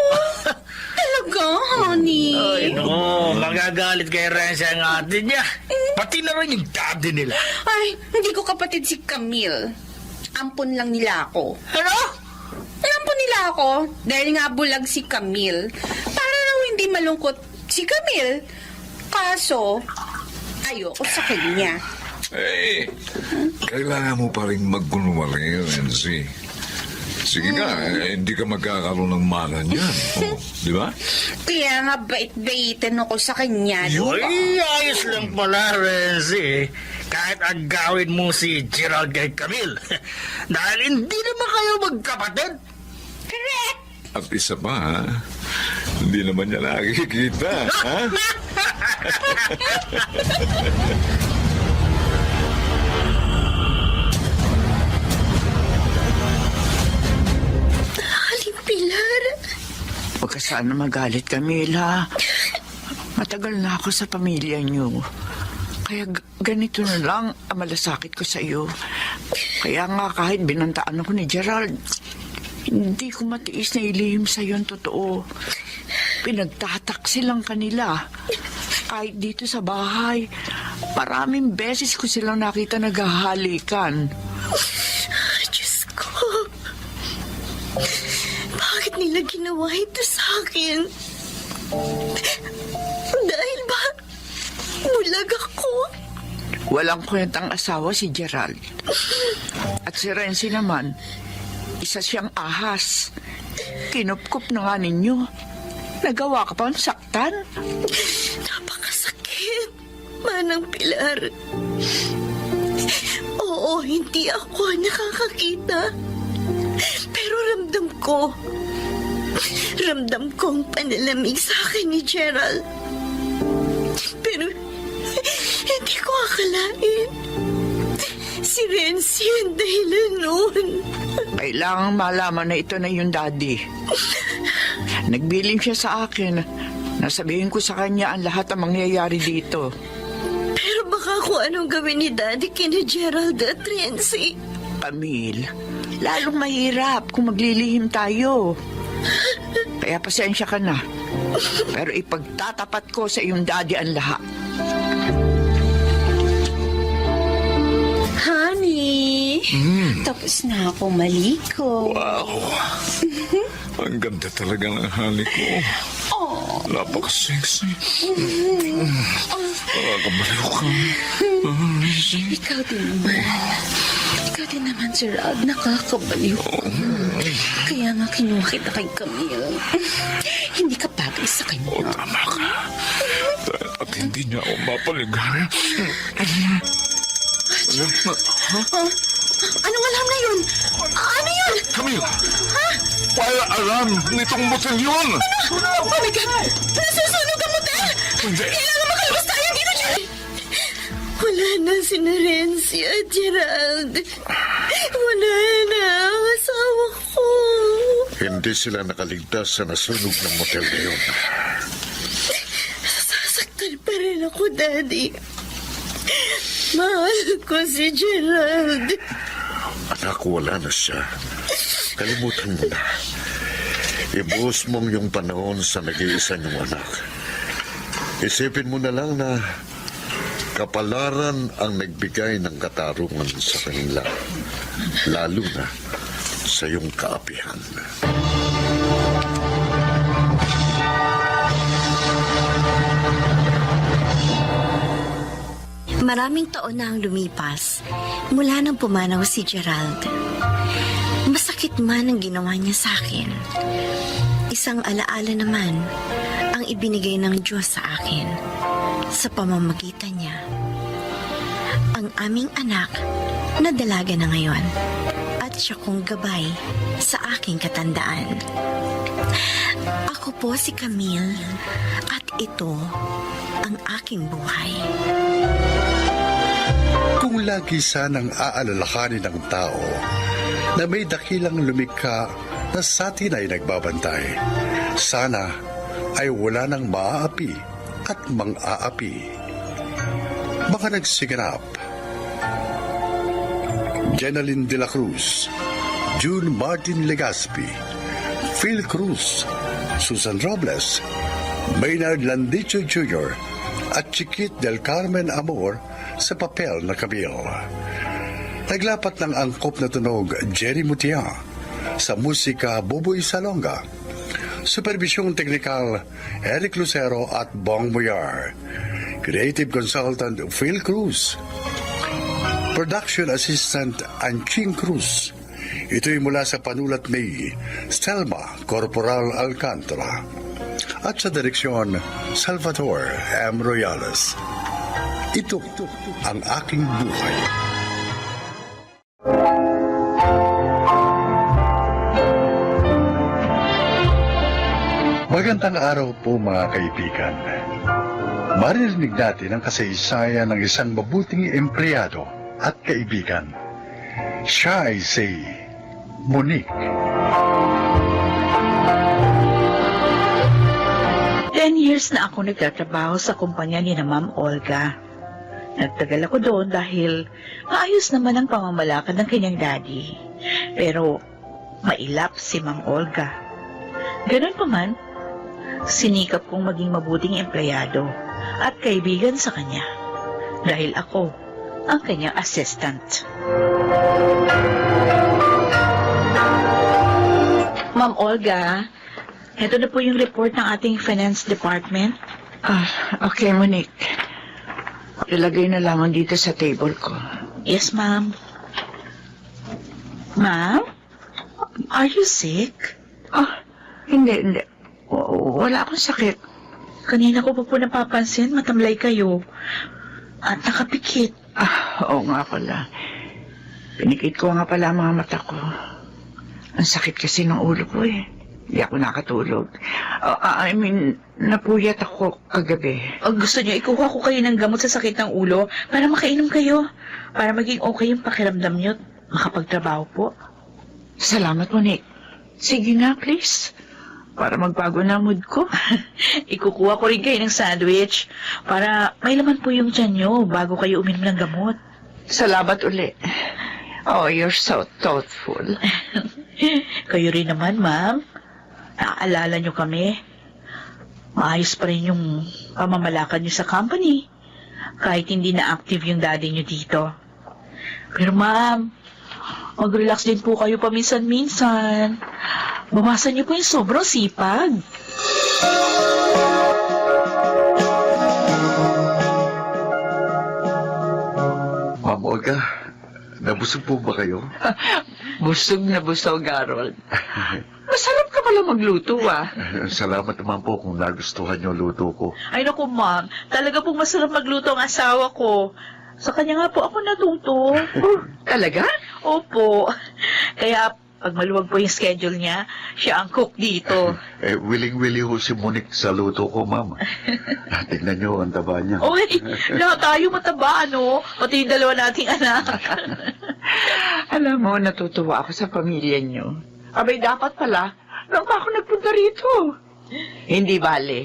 Talaga, honey? Ay, no. Magagalit kay Renzi ang ate niya. Pati na rin yung daddy nila. Ay, hindi ko kapatid si Camille. Ampon lang nila ako. Ano? Ampon nila ako dahil nga bulag si Camille. Para raw hindi malungkot si Camille. Kaso, ayoko sa kanya. Eh, kailangan mo pa rin magkunwari, Renzi. Sige nga, hindi ka magkakaroon ng mana niyan. Oh, di ba? Kaya nga bait-baitin ako sa kanya. di ba? Ay, ayos lang pala, Renzi. Kahit agawin mo si Gerald kay Camille. Dahil hindi naman kayo magkapatid. Correct! At isa pa, ha? Hindi naman niya nakikita, ha? Aling Pilar. Huwag ka sana magalit, Camila. Matagal na ako sa pamilya niyo. Kaya ganito na lang ang malasakit ko sa iyo. Kaya nga kahit binantaan ako ni Gerald, hindi ko matiis na ilihim sa iyo ang totoo. Pinagtatak silang kanila. Kahit dito sa bahay, maraming beses ko silang nakita naghahalikan. Diyos ko. Bakit nila ginawa ito sa akin? Dahil ba bulag ako? Walang kwentang asawa si Gerald. At si Renzi naman, isa siyang ahas. Kinupkup na nga ninyo. Nagawa ka pa ang saktan? Napakasakit, Manang Pilar. Oo, hindi ako nakakakita. Pero ramdam ko ang panalamig sa akin ni Gerald. Pero hindi ko akalain. Si Renzi ang dahilan noon. Kailangang malaman na ito na yung daddy. Nagbiling siya sa akin. Nasabihin ko sa kanya ang lahat ng mangyayari dito. Pero baka kung anong gawin ni Daddy kina Gerald at Renzi. Camille, lalong mahirap kung maglilihim tayo. Kaya pasensya ka na. Pero ipagtatapat ko sa iyong daddy ang lahat. Honey, tapos na ako maliko. Wow! Ang ganda talaga ng halik ko. Oh. Napaka-sexy. Nakakabaliw ka. Ikaw din naman. Ikaw din naman, Gerald. Nakakabaliw ka. Kaya nga kinuha kita kay Camille. Hindi ka bagay sa O, kanya. tama ka. At hindi niya ako mapaligan. Anong alam na yun? Ano yun? Camille! Wala alam nitong motel yun! Oh my God! Nasusunog ang motel! Hindi. Kailangan makalabas tayo dito, Gerald! Wala na si Renzi at Gerald. Wala na ang asawa ko. Hindi sila nakaligtas sa nasunog ng motel na yun. Sasaktan pa rin ako, Daddy. Mahal ko si Gerald. Anak, wala na siya. Kalimutan mo na. Ibuhos mong yung panahon sa nag-iisa niyong anak. Isipin mo na lang na kapalaran ang nagbigay ng katarungan sa kanila. Lalo na sa iyong kaapihan. Maraming taon na ang lumipas mula nang pumanaw si Gerald. Masakit man ang ginawa niya sa akin. Isang alaala naman ang ibinigay ng Diyos sa akin sa pamamagitan niya. Ang aming anak na dalaga na ngayon at siya kong gabay sa aking katandaan. Ako po si Camille at ito ang aking buhay. Kung lagi sanang aalalahanin ng tao na may dakilang lumikha na sa atin ay nagbabantay, sana ay wala nang maaapi at mang-aapi. Mga nagsiganap: Jenaline de la Cruz, June Martin Legaspi, Phil Cruz, Susan Robles, Maynard Landicho Jr. at Chiquit del Carmen Amor sa papel na Camille. Naglapat ng angkop na tunog Jerry Mutia, sa musika Boboy Salonga, supervisyong teknikal Eric Lucero at Bong Muyar, creative consultant Phil Cruz, production assistant Anching Cruz, Ito'y mula sa panulat ni Selma Corporal Alcantara at sa direksyon Salvador M. Royales. Ito ang aking buhay. Magandang araw po mga kaibigan. Maririnig natin ang kasaysayan ng isang mabuting empleyado at kaibigan. Siya ay si Monique. 10 years na ako nagtatrabaho sa kumpanya ni na Ma'am Olga. Nagtagal ako doon dahil maayos naman ang pamamalakad ng kanyang daddy. Pero mailap si Ma'am Olga. Ganun pa man, sinikap kong maging mabuting empleyado at kaibigan sa kanya. Dahil ako ang kanyang assistant. Ma'am Olga, ito na po yung report ng ating finance department. Okay, Monique. Ilagay na lamang dito sa table ko. Yes, ma'am. Ma'am? Are you sick? Hindi. Wala akong sakit. Kanina ko po napapansin, matamlay kayo. At nakapikit. Oo nga pala. Pinikit ko nga pala ang mga mata ko. Ang sakit kasi ng ulo ko eh. Hindi ako nakatulog. Napuyat ako kagabi. Gusto niyo ikuha ko kayo ng gamot sa sakit ng ulo para makainom kayo. Para maging okay yung pakiramdam niyo at makapagtrabaho po. Salamat, Monique. Sige nga, please. Para magbago na mood ko. Ikukuha ko rin kayo ng sandwich para may laman po yung tiyan niyo bago kayo uminom ng gamot. Salamat uli. Oh, you're so thoughtful. Kayo rin naman, ma'am. Naaalala niyo kami. Maayos pa rin yung pamamalakad niyo sa company. Kahit hindi na active yung daddy niyo dito. Pero ma'am, mag-relax din po kayo paminsan-minsan. Bumasa niyo po yung sobrang sipag. Ma'am Olga, nabusog po ba kayo? Busog na busog, Harold. Masarap ka pala magluto, ah. Salamat naman po kung nagustuhan niyo luto ko. Ay naku ma'am, talaga pong masarap magluto ang asawa ko. Sa kanya nga po ako natuto. Talaga? Opo. Kaya pag maluwag po yung schedule niya, siya ang cook dito. Willing-willy ho si Monique sa luto ko, ma'am. Tignan niyo ang taba niya. Uy, lahat tayo mataba, ano? Pati yung dalawa nating anak. Alam mo, natutuwa ako sa pamilya niyo. Abay, dapat pala, nang pa ako nagpunta rito. Hindi bale.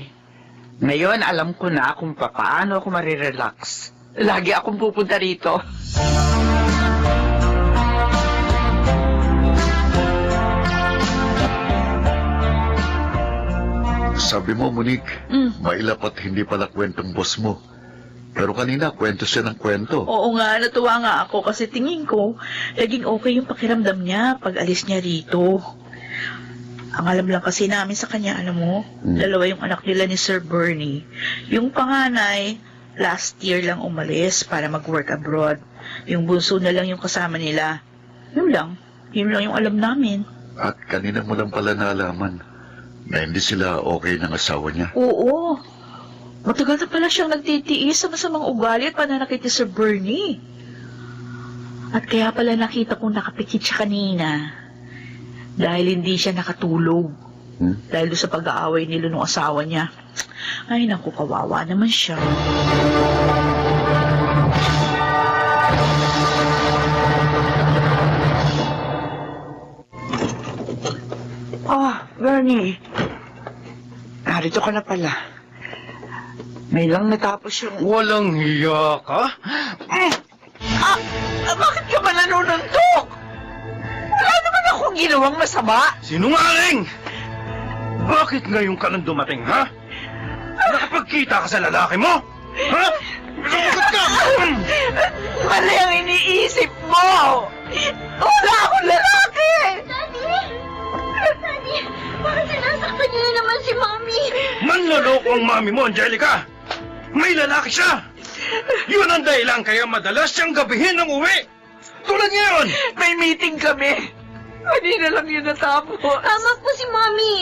Ngayon, alam ko na kung paano ako marirelax. Lagi akong pupunta rito. Sabi mo, Monique, mailap at hindi pala kwentong boss mo. Pero kanina, kwento siya ng kwento. Oo nga, natuwa nga ako kasi tingin ko, naging okay yung pakiramdam niya pag alis niya rito. Ang alam lang kasi namin sa kanya, alam mo, dalawa yung anak nila ni Sir Bernie. Yung panganay, last year lang umalis para mag-work abroad. Yung bunso na lang yung kasama nila. Yun lang yung alam namin. At kanina mo lang pala naalaman na hindi sila okay ng asawa niya. Oo. Matagal na pala siyang nagtitiis sa masamang ugali at pananakit ni Sir Bernie. At kaya pala nakita kong nakapikit siya kanina. Dahil hindi siya nakatulog. Dahil doon sa pag-aaway nila ng asawa niya. Ay, naku, kawawa naman siya. Bernie. Narito ka na pala. May lang natapos yung... Walang hiya ka? Bakit ka ba nanununtok? Wala naman akong ginawang masama. Sinungaling! Bakit ngayon ka nang dumating, ha? Nakapagkita ka sa lalaki mo? Ha? Sumagot ka! Mali ang iniisip mo! Wala akong lalaki! Daddy, bakit sinasaktan niyo na naman si Mami? Manloloko ang mami mo, Angelica! May lalaki siya! Yun ang dahilan kaya madalas siyang gabihin ng uwi! Tulad ngayon! May meeting kami. Kanina lang yun natapos. Tama po si Mami.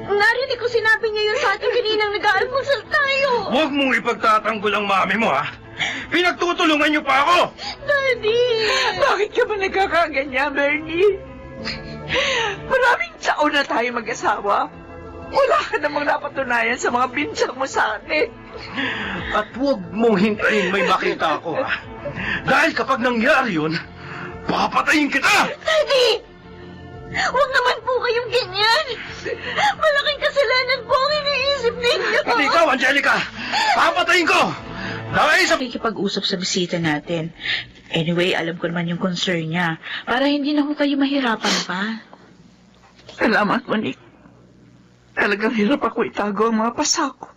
Narinig ko sinabi niya yun sa ating kaninang nag-aalmusal tayo. Huwag mong ipagtatanggol ang mami mo, ha? Pinagtutulungan niyo pa ako! Daddy! Bakit ka ba nagkakaganyan, Bernie? Maraming taon na tayo mag-asawa. Wala ka namang napatunayan sa mga binsang mo sa atin. At huwag mong hintayin may makita ako, ha? Dahil kapag nangyari yun, papatayin kita! Daddy! Huwag naman po kayong ganyan. Malaking kasalanan po ang iniisip ninyo. At ikaw, Angelica, papatayin ko! Dahil sa... Nakikipag-usap sa bisita natin. Anyway, alam ko naman yung concern niya. Para hindi na ho kayo mahirapan pa. Salamat, Monique. Talagang hirap ako itago ang mga pasako.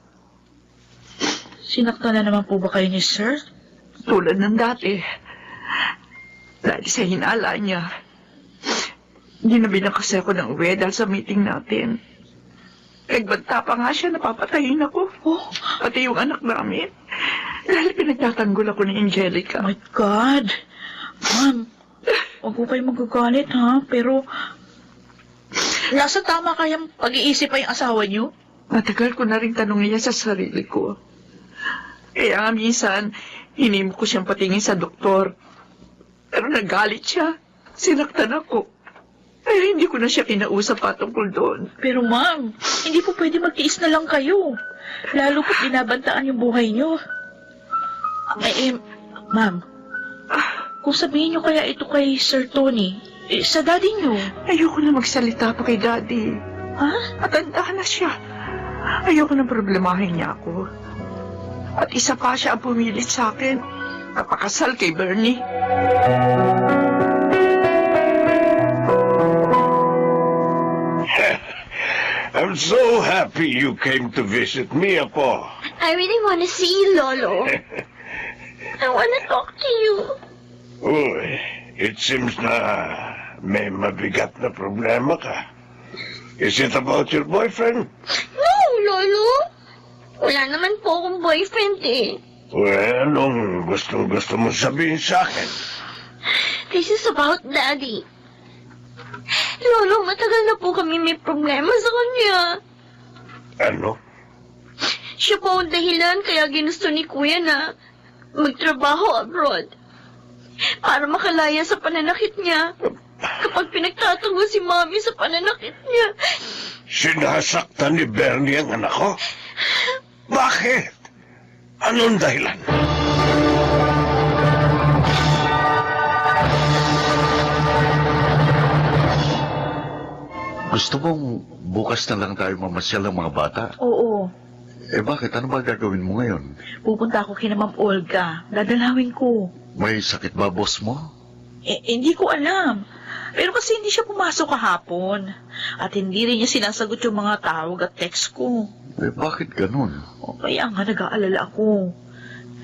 Sinaktan na naman po ba kayo ni Sir? Tulad ng dati. Dahil sa hinala niya, hindi na binakasi ako ng uwi dahil sa meeting natin. Nagbanta pa nga siya, napapatayin ako. Oh. Pati yung anak namin. Dahil pinagtatanggol ako ni Angelica. Oh my God! Ma'am, huwag ko kayo magagalit, ha? Pero, nasa tama kayang pag-iisip pa yung asawa niyo? Matagal ko na rin tanongin niya sa sarili ko. Kaya nga minsan, hinimo ko siyang patingin sa doktor. Pero nagalit siya. Sinaktan ako. Kaya hindi ko na siya kinausap patungkol doon. Pero ma'am, hindi po pwede magtiis na lang kayo. Lalo po't binabantaan yung buhay niyo. Ma'am, kung sabihin niyo kaya ito kay Sir Tony, sa daddy niyo. Ayoko na magsalita pa kay daddy. Ha? Matanda na siya. Ayoko na problemahin niya ako. At isa pa siya ang pumilit sa akin. Napakasal kay Bernie. I'm so happy you came to visit me, Apo. I really want to see you, Lolo. I want to talk to you. Uy, it seems na may mabigat na problema ka. Is it about your boyfriend? No, Lolo. Wala naman po akong boyfriend eh. Well, anong gustong-gusto mo sabihin sa akin? This is about Daddy. Lolo, matagal na po kami may problema sa kanya. Ano? Siya po ang dahilan kaya ginusto ni Kuya na magtrabaho abroad. Para makalaya sa pananakit niya. Kapag pinagtatanggol si Mami sa pananakit niya. Sinasaktan ni Bernie ang anak ko? Bakit? Anong dahilan? Gusto mong bukas na lang tayo mamasyal ng mga bata? Oo. Eh bakit? Ano ba gagawin mo ngayon? Pupunta ako kina Ma'am Olga. Dadalawin ko. May sakit ba boss mo? Hindi ko alam. Pero kasi hindi siya pumasok kahapon. At hindi rin niya sinasagot yung mga tawag at text ko. Eh bakit ganun? O kaya nga nag-aalala ako.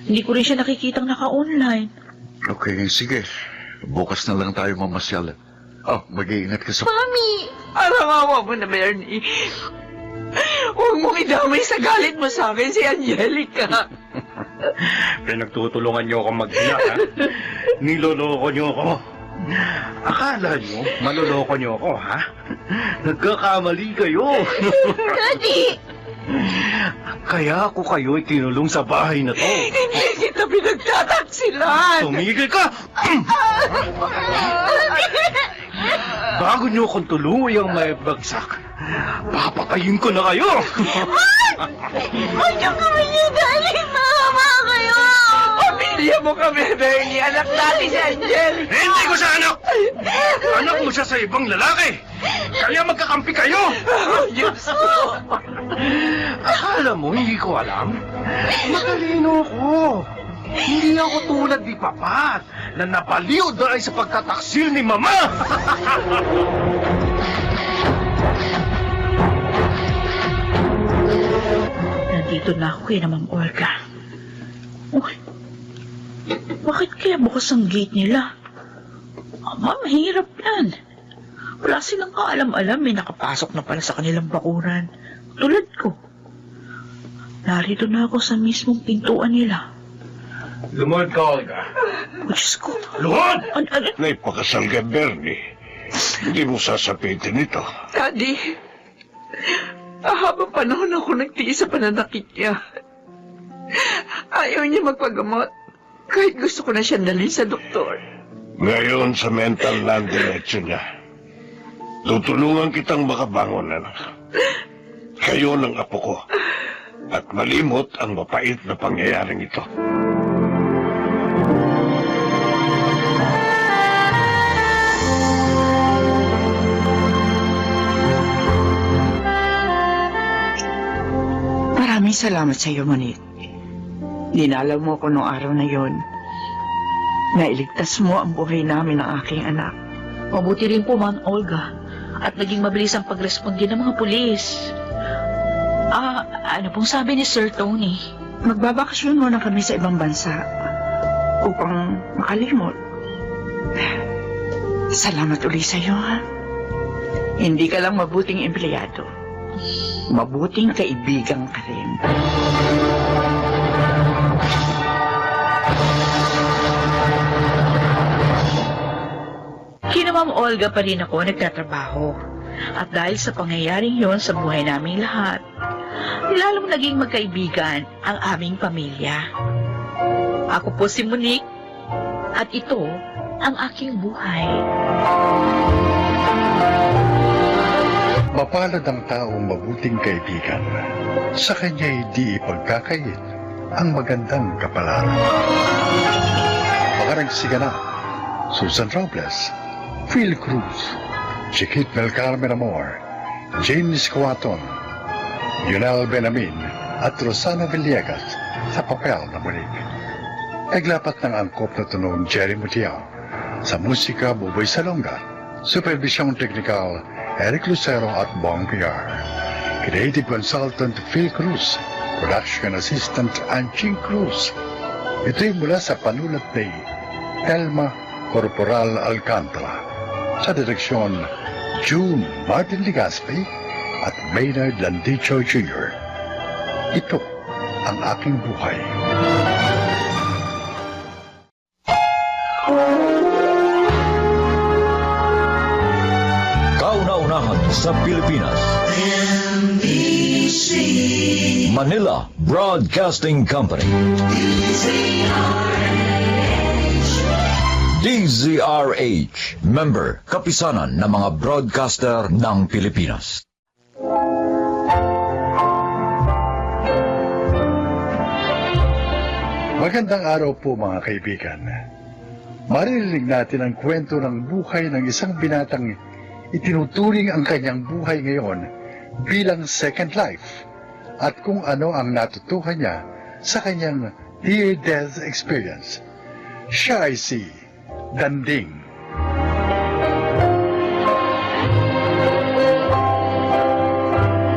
Hindi ko rin siya nakikitang naka-online. Okay, sige. Bukas na lang tayo mamasyal. Oh, mag-iingat ka sa... Mami! Arangawa mo na, Bernie. Huwag mong idamay sa galit mo sa akin si Angelica. Pinagtutulungan niyo ako mag-ina, ha? Niloloko niyo ako. Akala niyo, maloloko niyo ako, ha? Nagkakamali kayo. Daddy! Kaya ako kayo itinulong sa bahay na to. Hindi kita pinagtataksilan. Tumigil ka! Bago niyo akong tuluyang may bagsak, papatayin ko na kayo! Huwag niyo kami niyo, Daddy! Mama kayo! Pamilya mo kami, Bernie. Anak natin si Angelica. Hindi ko siya anak! Anak mo siya sa ibang lalaki! Kaya magkakampi kayo! Diyos ko. Akala mo, hindi ko alam? Matalino ko. Hindi ako tulad ni Papat na napaliw dahil sa pagtataksil ni Mama! Nandito na ako kay na Ma'am Olga. Uy, bakit kaya bukas ang gate nila? Ma'am, hirap yan. Wala silang kaalam-alam, may nakapasok na pala sa kanilang bakuran. Tulad ko. Narito na ako sa mismong pintuan nila. Lumod ka, Olga. Oh, Diyos ko. Lumod! Ano? Naipakasal ka, Bernie. Hindi mo sasapitin ito. Daddy, habang panahon ako nagtiis sa pananakit niya. Ayaw niya magpagamot. Kahit gusto ko na siya dalhin sa doktor. Ngayon sa mental na ang diretsyo niya. Tutulungan kitang makabangon, anak. Kayo ng apo ko. At malimot ang mapait na pangyayaring ito. Maraming salamat sa iyo, Manit. Dinalaw mo ko noong araw na yon. Nailigtas mo ang buhay namin ng aking anak. Mabuti rin po, Ma'am Olga. At naging mabilis ang pagresponde ng mga pulis. Ano pong sabi ni Sir Tony? Magbabakasyon muna kami sa ibang bansa upang makalimot. Salamat uli sa iyo, ha? Hindi ka lang mabuting empleyado. Mabuting kaibigan ka rin. Kina Ma'am Olga pa rin ako nagtatrabaho. At dahil sa pangyayaring yon sa buhay naming lahat, lalong naging magkaibigan ang aming pamilya. Ako po si Monique, at ito ang aking buhay. Mapalad ang taong mabuting kaibigan. Sa kanya'y di ipagkakait ang magandang kapalaran. Mga nagsiganap, Susan Robles, Phil Cruz, Chiquit Mel Carmen Amor, James Cuaton, Yunel Benamin at Rosana Villegas sa papel na Monique. Naglapat ng angkop na tunong Jerry Mutiao, sa musika Buboy Salonga, supervisyong teknikal Eric Lucero at Bong PR. Creative consultant Phil Cruz, production assistant Anching Cruz. Ito'y mula sa panulat ni Telma Corporal Alcantara. Sa direksyon, June Martin Ligaspi at Maynard Landicho Jr. Ito ang aking buhay. Kauna-unahan sa Pilipinas. Manila Broadcasting Company. DZRH, member, kapisanan ng mga broadcaster ng Pilipinas. Magandang araw po mga kaibigan. Maririnig natin ang kwento ng buhay ng isang binatang itinuturing ang kanyang buhay ngayon bilang second life at kung ano ang natutuhan niya sa kanyang near-death experience. Siya ay si Danding.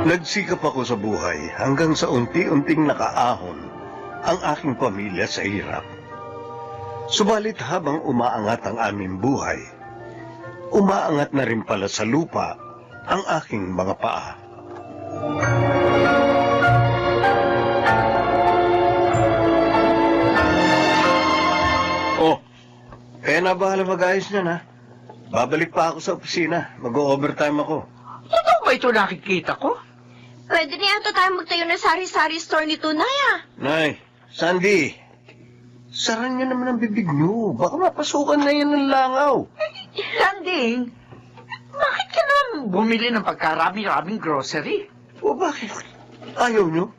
Nagsikap ako sa buhay hanggang sa unti-unting nakaahon ang aking pamilya sa hirap. Subalit habang umaangat ang aming buhay, umaangat na rin pala sa lupa ang aking mga paa. Oh, kaya na bahala mag-ayos niyan, ha? Babalik pa ako sa opisina. Mag-o-overtime ako. Totoo ba ito nakikita ko? Pwede na yata tayo magtayo ng sari-sari store ni Tunay, ah. Nay, Sandy, saran niyo naman ang bibig niyo. Baka mapasukan na yan ng langaw. Landing, bakit ka naman bumili ng pagkarami-raming grocery? O bakit? Ayaw niyo?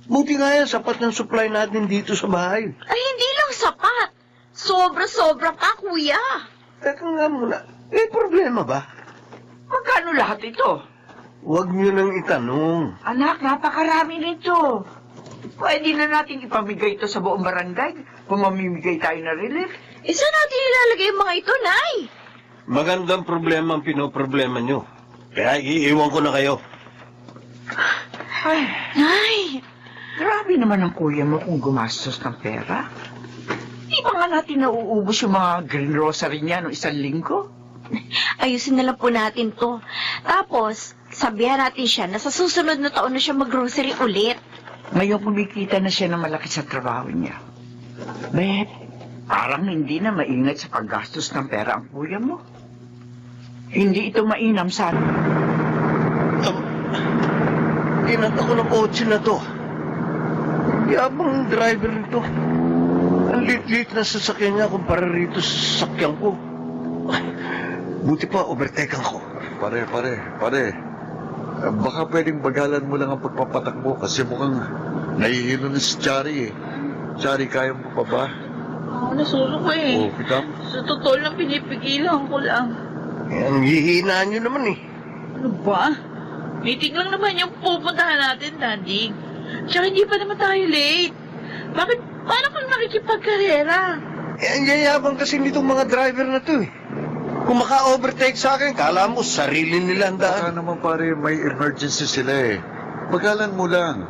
Buti nga yan, sapat ng supply natin dito sa bahay. Ay, hindi lang sapat. Sobra-sobra pa, kuya. Teka nga muna, may problema ba? Magkano lahat ito? Huwag niyo nang itanong. Anak, napakarami nito. Pwede na natin ipamigay ito sa buong barangay kung mamimigay tayo na relief. Isa natin ilalagay yung mga ito, Nay. Magandang problema ang pinoproblema niyo. Kaya iiwan ko na kayo. Ay, Nay. grabe naman ang kuya mo kung gumastos ng pera. Di ba nga natin nauubos yung mga green rosary niya noong isang linggo? Ayusin na lang po natin to. Tapos, sabihan natin siya na sa susunod na taon na siya mag-grocery ulit. Ngayon kumikita na siya ng malaki sa trabaho niya. Beth, parang hindi na maingat sa paggastos ng pera ang kuya mo. Hindi ito mainam sa Inat ako ng kotse na to. Yabang driver nito. Ang lit-lit na sasakyan niya kumpara rito sa sasakyan ko. Buti pa, overtaken ko. Pare. Baka pwedeng bagalan mo lang ang pagpapatakbo kasi mukhang nahihilo na si Chari eh. Chari, kaya mo pa ba? Nasulo ko eh. Oo, kita mo. Sa totoo lang, pinipigilan ko lang. Ang hihinaan niyo naman eh. Ano ba? Meeting lang naman yung pupuntahan natin, Daddy. Tsaka hindi pa naman tayo late. Bakit? Paano kang nakikipagkarera? Ang yayabang kasi nitong mga driver na to eh. Kung maka-overtake sa akin, kala mo sarili nila ang Baka daan. naman pare, may emergency sila eh. Bagalan mo lang.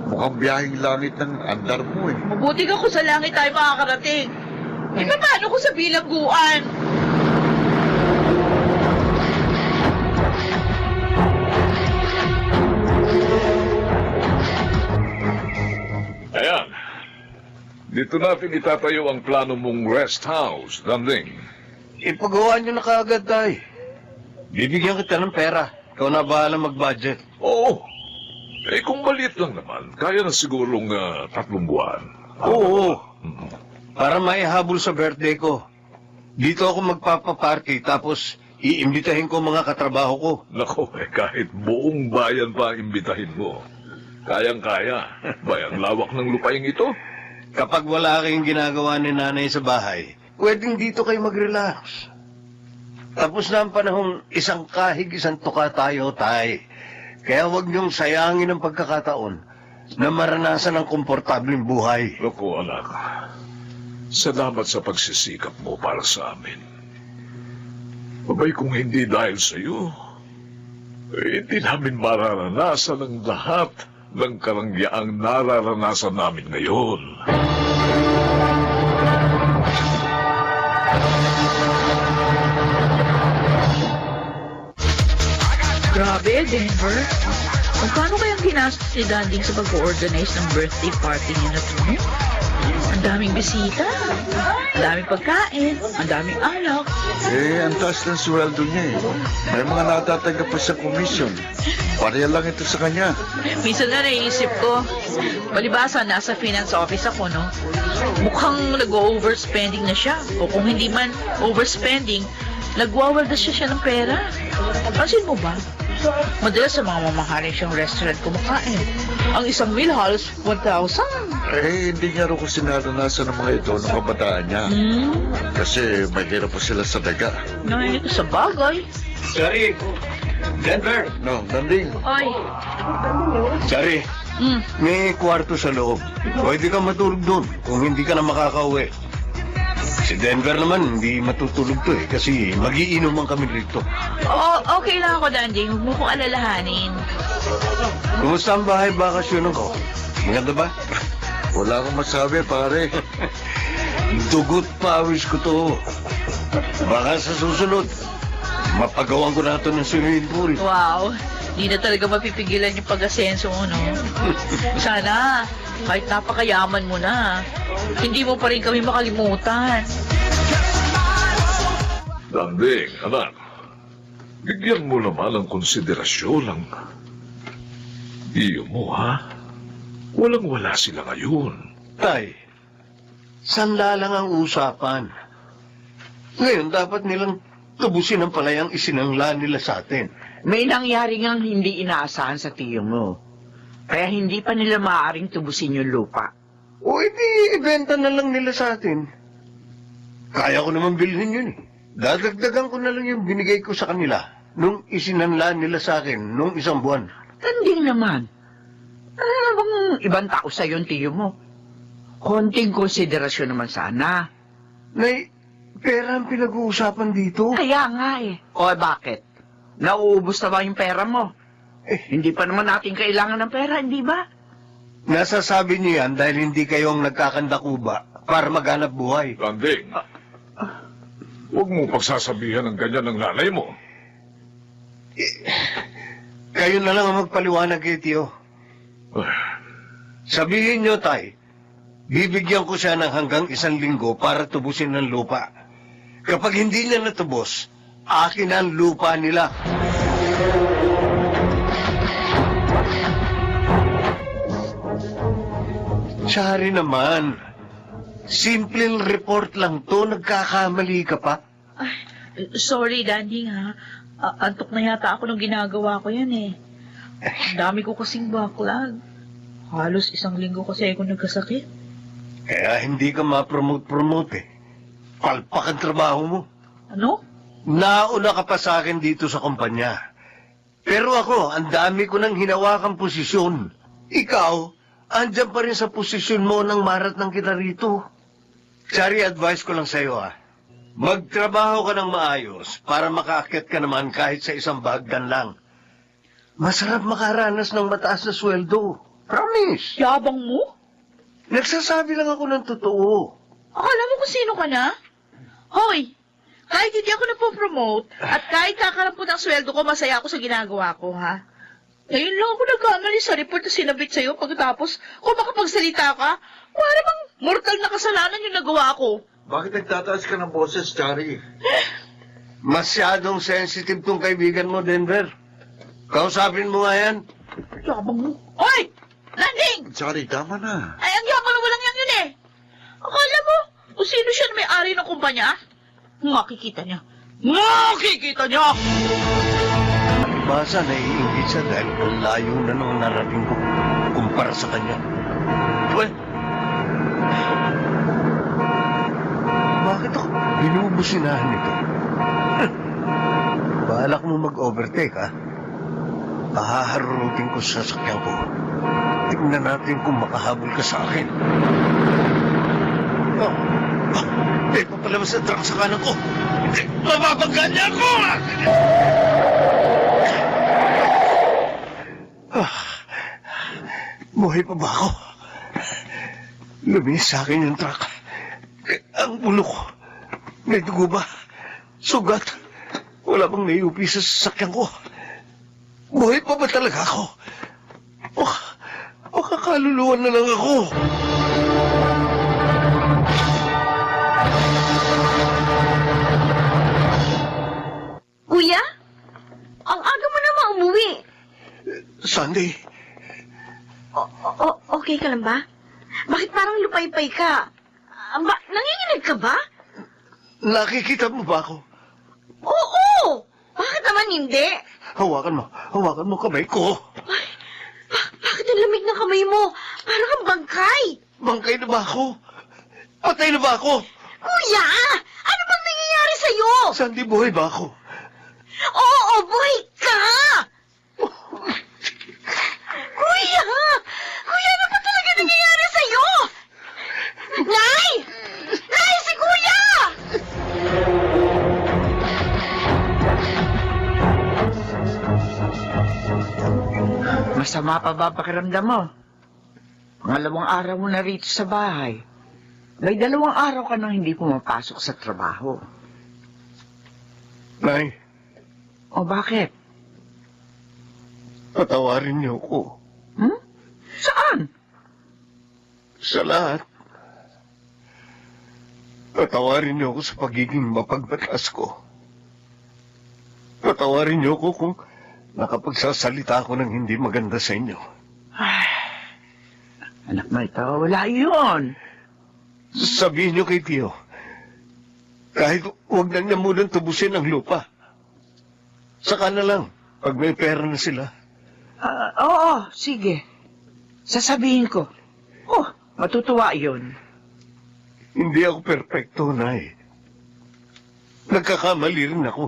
Mukhang biyaheng langit ng andar mo eh. Mabuti ka kung sa langit tayo makakarating. Eh, paano kung sa bilangguan? Ayan. Dito natin itatayo ang plano mong rest house, Danding. Ipagawa niyo na kaagad tayo. Bibigyan kita ng pera. Ikaw na bahala mag-budget. Oo. Eh kung maliit lang naman, kaya na sigurong 3 buwan. Oo. Para maihabol sa birthday ko. Dito ako magpapaparty tapos iimbitahin ko mga katrabaho ko. Nako, kahit buong bayan pa ang imbitahin mo. Kayang-kaya. Bayang lawak ng lupaing ito. Kapag wala kayong ginagawa ni nanay sa bahay, pwedeng dito kayo mag-relax. Tapos na ang panahong isang kahig, isang tuka tayo, tay. Kaya huwag niyong sayangin ang pagkakataon na maranasan ang komportableng buhay. Loko, anak. Salamat sa pagsisikap mo para sa amin. Abay, kung hindi dahil sa iyo, hindi namin mararanasan ang lahat ng karangyaang nararanasan namin ngayon. Grabe, Denver. Magkano kayang ginastos ni Danding sa pag-organize ng birthday party niya na to? Ang daming bisita, ang daming pagkain, ang daming alak. Eh, ang taas ng sweldo niya eh. May mga natatanggap pa sa komisyon. Pareha lang ito sa kanya. Minsan na naisip ko, palibasa nasa finance office ako, no? Mukhang nag-overspending na siya. O kung hindi man overspending, nagwawaldas siya ng pera. Pansin mo ba? Madalas sa mga mamahaling siyang restaurant kumakain. Ang isang meal halos 1,000. Eh, hindi niya rin kasi naranasan ng mga ito ng kabataan niya. Kasi may hirap pa sila sa daga. Ito sa bagay. Sorry, Denver. No, Danding. Ay. Sorry, may kwarto sa loob. Pwede ka matulog doon kung hindi ka na makakauwi. Si Denver naman, hindi matutulog to eh, kasi magiinuman kami rito. Okay lang ako, Danding. Huwag mo kong alalahanin. Kumusta ang bahay bakasyonan ko? Maganda ba? Wala akong masabi, pare. Dugot pawis ko to. Baka sa susunod, mapagawan ko na ito ng swimming pool. Wow. Di na talaga mapipigilan yung pag-asenso mo, no? Sana, kahit napakayaman mo na, hindi mo pa rin kami makalimutan. Danding, anak. Bigyan mo naman ng konsiderasyon ang iyo mo, ha? Walang-wala sila ngayon. Tay, sanla lang ang usapan. Ngayon, dapat nilang tubusin ang palayang isinangla nila sa atin. May nangyari ngang hindi inaasahan sa tiyo mo. Kaya hindi pa nila maaaring tubusin yung lupa. O edi, ibenta na lang nila sa atin. Kaya ko naman bilhin yun eh. Dadagdagan ko na lang yung binigay ko sa kanila nung isinanla nila sa akin nung 1 buwan. Tanding naman. Ano bang ibang tao sa yung tiyo mo? Konting konsiderasyon naman sana. Nay, pera ang pinag-uusapan dito. Kaya nga eh. O bakit? Nauubos na ba yung pera mo? Hindi pa naman natin kailangan ng pera, hindi ba? Nasasabi niyo yan dahil hindi kayong nagkakandakuba para maghanap buhay. Danding, huwag mo pagsasabihan ng ganyan ng nanay mo. Kayo na lang ang magpaliwanag kay Tiyo. Sabihin niyo, Tay, bibigyan ko siya ng hanggang 1 linggo para tubusin ng lupa. Kapag hindi niya natubos, Akin ang lupa nila. Sorry naman. Simpleng report lang to. Nagkakamali ka pa. Sorry, Danding, ha. Antok na yata ako nung ginagawa ko yan, eh. Ang dami ko kasing backlog. Halos 1 linggo kasi ako nagkasakit. Kaya hindi ka ma-promote eh. Palpak ang trabaho mo. Ano? Nauna ka pa sa akin dito sa kumpanya. Pero ako, ang dami ko nang hinawakang posisyon. Ikaw, andyan pa rin sa posisyon mo nang marat ng kita rito. Sorry, advice ko lang sa'yo magtrabaho ka ng maayos para makaakyat ka naman kahit sa isang bagdan lang. Masarap makaranas ng mataas na sweldo. Promise. Yabang mo? Nagsasabi lang ako ng totoo. Akala mo kung sino ka na? Hoy, kahit hindi ako napopromote at kahit kakarampot ang sweldo ko, masaya ako sa ginagawa ko, ha? Ngayon lang ako nagkamali sa report na sinabit sa'yo pagkatapos kung makapagsalita ka, para bang mortal na kasalanan yung nagawa ko. Bakit nagtataas ka ng boses, Chari? Masyadong sensitive tong kaibigan mo, Denver. Kausapin mo nga yan. Yabang mo. Hoy! Landing! Chari, tama na. Ay, ang yabang na walang yan yun eh. Akala mo, kung sino siya na may-ari ng kumpanya? Makikita niya. Makikita niya! Basa naiingit siya dahil ang layo na nung narating ko kumpara sa kanya. Well, bakit ako binubusinahan nito? Balak mo mag-overtake, ha? Pahaharutin ko sa sasakyan ko. Tignan natin kung makahabol ka sa akin. May papalabas na truck sa kanan ko. Mababangga niya ako! Buhay pa ba ako? Lumis sa akin yung truck. Ang ulo ko. May dugo ba? Sugat. Wala bang naiupi sa sasakyan ko? Buhay pa ba talaga ako? Makakaluluwan na lang ako. Kuya? Ang aga mo naman umuwi. Sunday, Okay ka lang ba? Bakit parang lupay-pay ka? Nanginginig ka ba? nakikita mo ba ako? Oo! Bakit naman hindi? Hawakan mo kamay ko. Bakit ang lamig ng kamay mo? Parang kang bangkay. Bangkay na ba ako? Patay na ba ako? Kuya! Ano bang nangyayari sa'yo? Sunday, buhay ba ako? Oo, buhay ka! Kuya! Kuya, ano ba talaga nangyayari sa'yo? Nay! Nay, si Kuya! Masama pa ba pakiramdam mo? Pangalawang araw mo na rito sa bahay. May 2 araw ka nang hindi pumapasok sa trabaho. Nay, O bakit? patawarin niyo ako. Saan? Sa lahat. Patawarin niyo ako sa pagiging mapagbatas ko. Patawarin niyo ako kung nakapagsasalita ako ng hindi maganda sa inyo. Anak mo ito, wala yun. Sabihin niyo kay Tio, kahit huwag na niya munang tubusin ang lupa. Saka na lang, pag may pera na sila. Oo, sige. Sasabihin ko. Oh, matutuwa yun. Hindi ako perpekto, Nay. Nagkakamali rin ako.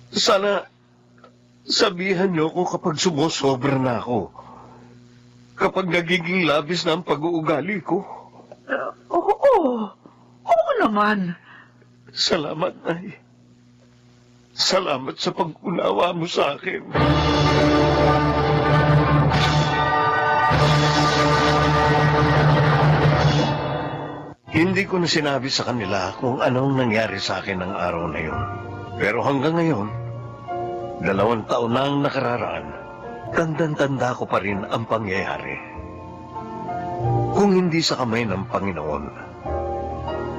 Sana sabihan niyo ako kapag sumusobra na ako. Kapag nagiging labis na ang pag-uugali ko. Oo naman. Salamat, Nay. Salamat sa pag-unawa mo sa akin. Hindi ko na sinabi sa kanila kung anong nangyari sa akin ng araw na yun. Pero hanggang ngayon, 2 taon na ang nakararaan, tandang-tanda ko pa rin ang pangyayari. Kung hindi sa kamay ng Panginoon,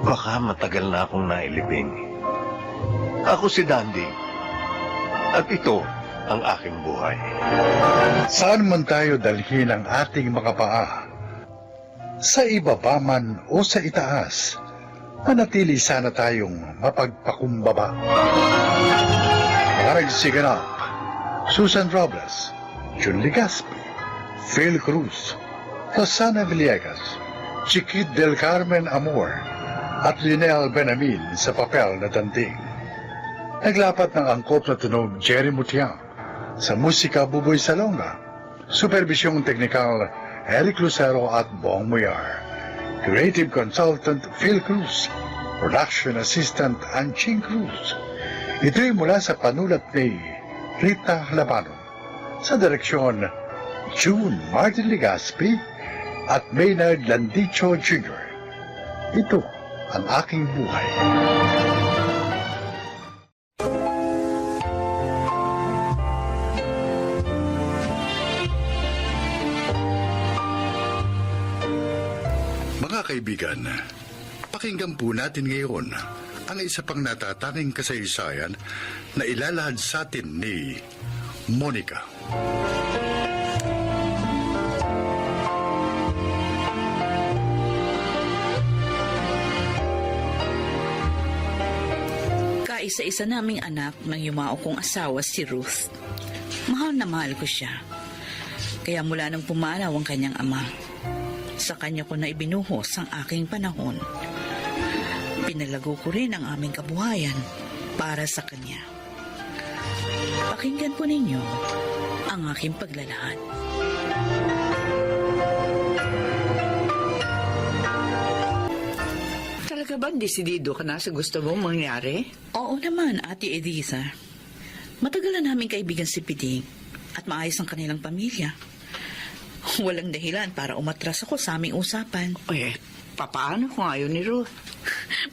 baka matagal na akong nailibing. Ako si Dandy. At ito ang aking buhay. Saan man tayo dalhin ang ating mga paa, sa ibaba man o sa itaas, manatili sana tayong mapagpakumbaba. Mga nagsiganap, Susan Robles, Jun Ligaspi, Phil Cruz, Rosana Villegas, Chiquit del Carmen Amor, at Linel Benamin sa papel na Danding. Naglapat ng angkop na tunog Jerry Mutiang, sa musika Buboy Salonga, supervisyong teknikal Eric Lucero at Bong Muyar, creative consultant Phil Cruz, production assistant Anching Cruz. Ito'y mula sa panulat ni Rita Labano, sa direksyon June Martin Ligaspi at Maynard Landicho Jr. Ito ang aking buhay. Mga kaibigan, pakinggan po natin ngayon ang isa pang natatanging kasaysayan na ilalahad sa atin ni Monica. Kaisa-isa naming anak ng yumao kong asawa si Ruth. Mahal na mahal ko siya. Kaya mula nang pumanaw ang kanyang ama, sa kanya ko na ibinuhos ang aking panahon. Pinalago ko rin ang aming kabuhayan para sa kanya. Pakinggan po ninyo ang aking paglalahad. Talaga ba desidido ka na sa gusto mong mangyari? Oo naman, Ate Ediza. Matagal na namin kaibigan si Piding at maayos ang kanilang pamilya. Walang dahilan para umatras ako sa aming usapan. Eh, papaano kung ayaw ni Ruth?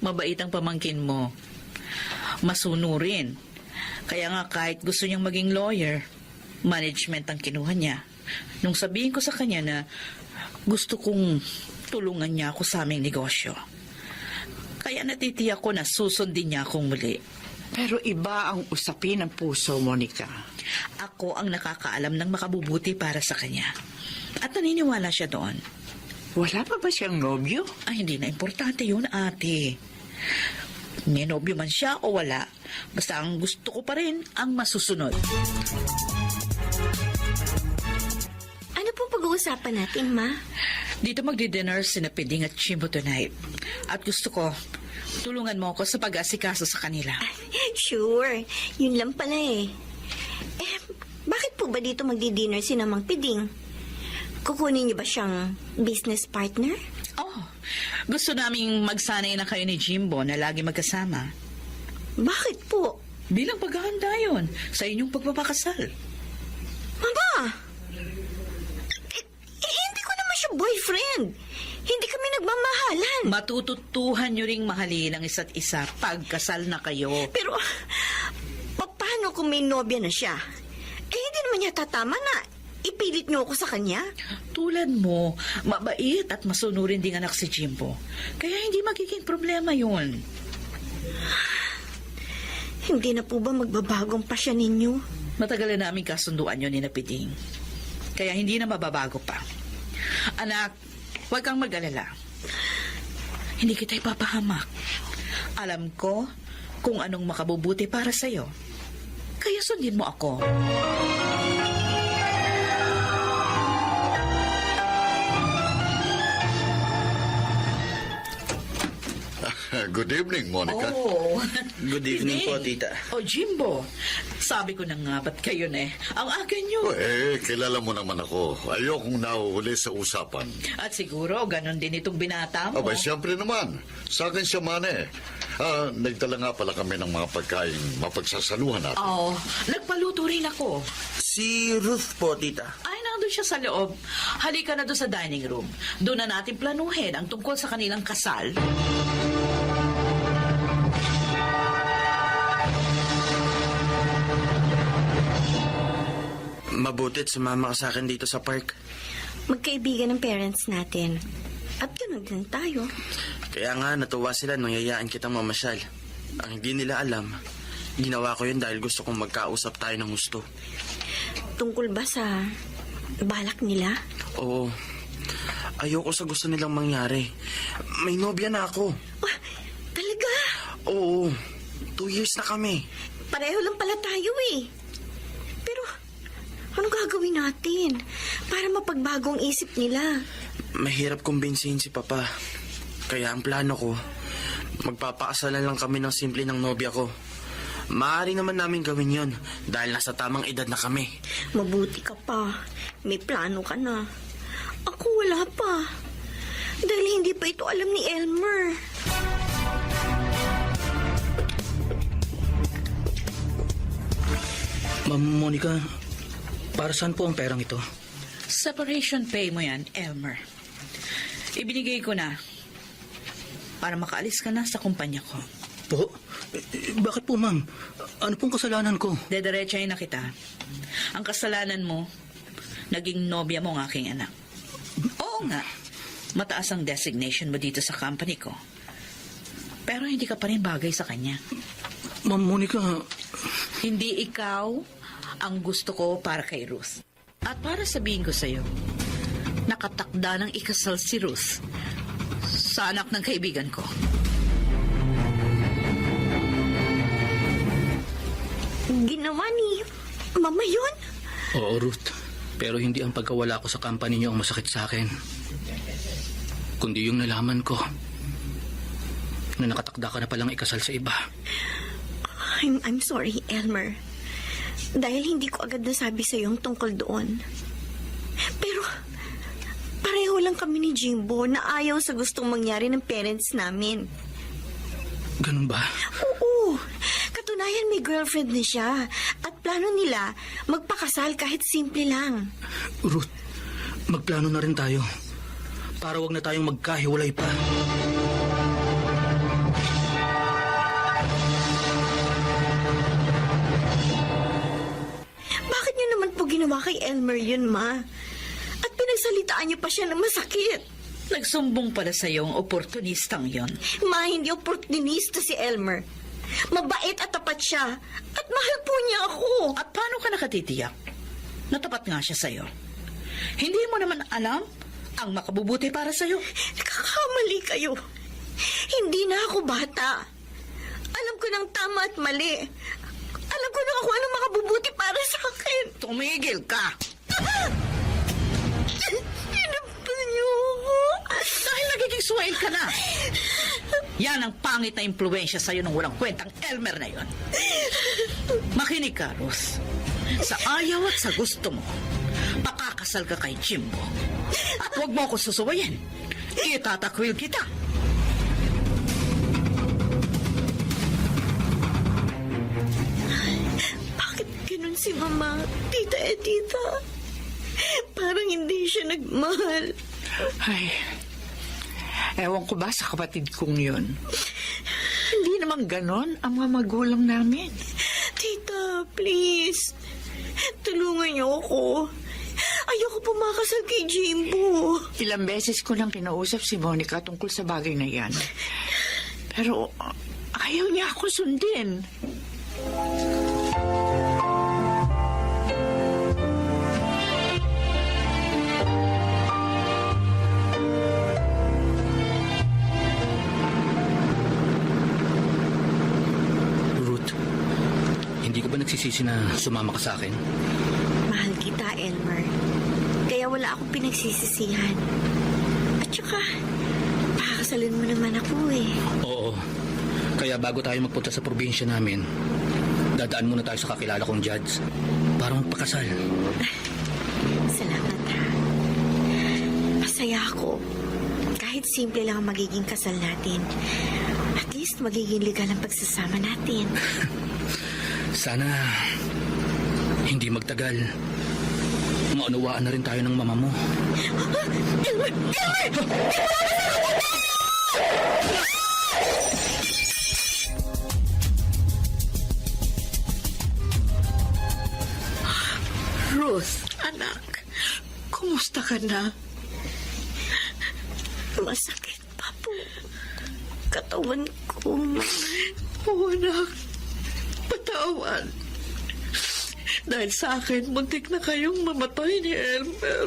Mabait ang pamangkin mo. Masunurin. Kaya nga kahit gusto niyang maging lawyer, management ang kinuha niya. Nung sabihin ko sa kanya na gusto kong tulungan niya ako sa aming negosyo. Kaya natitiyak ko na susundin niya akong muli. Pero iba ang usapin ng puso, Monica. Ako ang nakakaalam ng makabubuti para sa kanya. At naniniwala siya doon. Wala pa ba siyang nobyo? Ay, hindi na importante yun, ate. May nobyo man siya o wala. Basta ang gusto ko pa rin ang masusunod. Ano pong pag-uusapan natin, Ma? Dito magdi-dinner si Piding at Chimbo tonight. At gusto ko, tulungan mo ako sa pag-asikaso sa kanila. Sure. Yun lang pala eh. Bakit po ba dito magdi-dinner si Namang Piding? Kukunin niyo ba siyang business partner? Oh, gusto naming magsanay na kayo ni Jimbo na lagi magkasama. Bakit po? Bilang paghahanda yun sa inyong pagpapakasal. Mama! Hindi ko naman siya boyfriend. Hindi kami nagmamahalan. Matututuhan nyo ring mahalin ang isa't isa pagkasal na kayo. Pero, paano kung may nobya na siya? Hindi naman niya tatama na ipilit niyo ako sa kanya. Tulad mo, mabait at masunurin ding anak si Jimbo. Kaya hindi magiging problema yun. Hindi na po ba magbabagong pasya ninyo? Matagal na namin kasunduan yun ni Piding. Kaya hindi na mababago pa. Anak, huwag kang mag-alala. Hindi kita ipapahamak. Alam ko kung anong makabubuti para sa'yo. Kaya sundin mo ako. Good evening, Monica. Oh. Good evening po, tita. Oh, Jimbo. Sabi ko na nga, ba't kayo na ang aga nyo? Kilala mo naman ako. Ayokong nahuhuli sa usapan. At siguro, ganon din itong binata mo. Siyempre naman. Sa akin siya man eh. Nagdala nga pala kami ng mga pagkain mapagsasaluhan natin. Oh, nagpaluto rin ako. Si Ruth po, tita. Ay, nandun siya sa loob. Halika na doon sa dining room. Doon na natin planuhin ang tungkol sa kanilang kasal. Mabutit sumama ka sa akin dito sa park. Magkaibigan ng parents natin. At ganun din tayo. Kaya nga natuwa sila nung yayaan kitang mamasyal. Ang hindi nila alam, Ginawa ko yun dahil gusto kong magkausap tayo ng gusto. Tungkol ba sa balak nila? Oo. Ayoko sa gusto nilang mangyari. May nobya na ako. Ah, talaga? Oo. 2 years na kami. Pareho lang pala tayo eh. Pero, anong gagawin natin para mapagbago ang isip nila? Mahirap kumbinsihin si Papa. Kaya ang plano ko, magpapakasalan lang kami ng simple ng nobya ko. Maaari naman namin gawin yon dahil nasa tamang edad na kami. Mabuti ka pa. May plano ka na. Ako wala pa. Dahil hindi pa ito alam ni Elmer. Ma'am Monica, para saan po ang perang ito? Separation pay mo yan, Elmer. Ibinigay ko na para makaalis ka na sa kumpanya ko. Po? Bakit po, ma'am? Ano pong kasalanan ko? Dederechahin na kita. Ang kasalanan mo, naging nobya mo ang aking anak. Oo nga, mataas ang designation mo dito sa company ko. Pero hindi ka pa rin bagay sa kanya. Ma'am Monica, Hindi ikaw ang gusto ko para kay Ruth. At para sabihin ko sa'yo, nakatakda ng ikasal si Ruth sa anak ng kaibigan ko. Ginawa ni Mama yun? oo Ruth, pero hindi ang pagkawala ko sa company niyo ang masakit sa akin. Kundi yung nalaman ko na nakatakda ka na palang ikasal sa iba. I'm sorry, Elmer. Dahil hindi ko agad nasabi sa yung tungkol doon. Pero, pareho lang kami ni Jimbo na ayaw sa gustong mangyari ng parents namin. Ganun ba? Oo. Katunayan may girlfriend na siya. At plano nila magpakasal kahit simple lang. Ruth, magplano na rin tayo para wag na tayong magkahiwalay pa. Bakit niyo naman po ginawa kay Elmer yun, Ma? At pinagsalitaan niyo pa siya ng masakit. Nagsumbong pala sa'yo ang oportunistang yon. Ma, hindi oportunista si Elmer. Mabait at tapat siya. At mahal po niya ako. At paano ka nakatitiyak? Natapat nga siya sa'yo. Hindi mo naman alam ang makabubuti para sa'yo. Nakakamali kayo. Hindi na ako bata. Alam ko ng tama at mali. Alam ko na kung anong makabubuti para sa akin. Tumigil ka! Pinapal niyo ako. Dahil nagiging suwail ka na. Yan ang pangit na impluensya sa'yo ng walang kwentang Elmer na yon. Makinig ka, Ruth. Sa ayaw at sa gusto mo, pakakasal ka kay Jimbo. At huwag mo ako susuwayin. Itatakwil kita. Bakit ganun si Mama, Tita Edita? Parang hindi siya nagmahal. Ay, ewan ko ba sa kapatid kong yun? Hindi naman ganon ang mga magulang namin. Tita, please. Tulungan niyo ako. Ayoko pumakasal kay Jimbo. Ilang beses ko nang kinausap si Monica tungkol sa bagay na yan. Pero ayaw niya ako sundin. Ruth, hindi ka ba nagsisisi na sumama ka sa akin? Mahal kita, Elmer. Kaya wala akong pinagsisisihan. At saka, pakakasalin mo naman ako eh. Oo. Kaya bago tayo magpunta sa probinsya namin, dadaan muna tayo sa kakilala kong judge para magpakasal. Salamat ha. Masaya ako. Kahit simple lang ang magiging kasal natin. At least magiging legal ang pagsasama natin. Sana hindi magtagal. Maunawaan na rin tayo ng mama mo. Elmer! Elmer! Ruth, anak, kumusta ka na? Masakit pa po. Katawan ko. Oo, anak. Patawad. Dahil sa akin, muntik na kayong mamatay ni Elmer.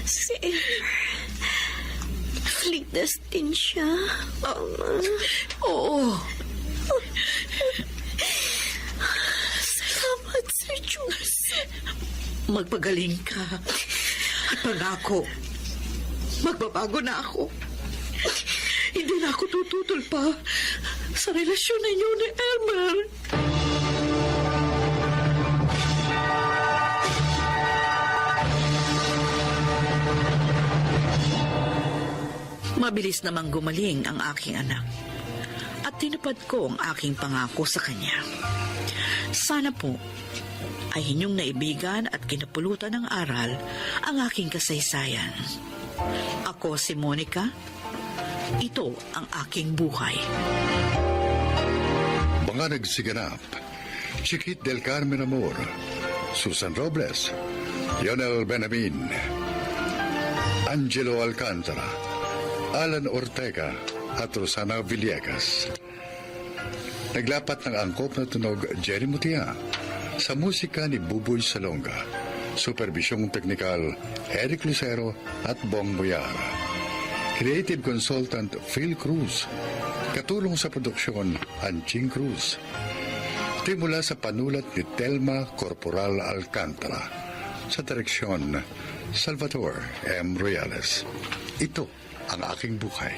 Si Elmer, ligtas din siya. Oo. Salamat sa Diyos. Magpagaling ka. At pangako, magbabago na ako. Hindi na ako tututol pa sa relasyon ninyo ni Elmer. Mabilis namang gumaling ang aking anak at tinupad ko ang aking pangako sa kanya. Sana po ay inyong naibigan at kinapulutan ng aral ang aking kasaysayan. Ako si Monica. Ito ang aking buhay. Mga nagsiganap, Chiquit del Carmen Amor, Susan Robles, Lionel Benamin, Angelo Alcantara, Alan Ortega at Rosana Villegas. Naglapat ng angkop na tunog Jerry Mutia sa musika ni Buboy Salonga, supervisyong teknikal Eric Lucero at Bong Boyara. Creative consultant Phil Cruz, katulong sa produksyon Anching Cruz. Timula sa panulat ni Telma Corporal Alcantara, sa direksyon Salvador M. Royales. Ito ang aking buhay.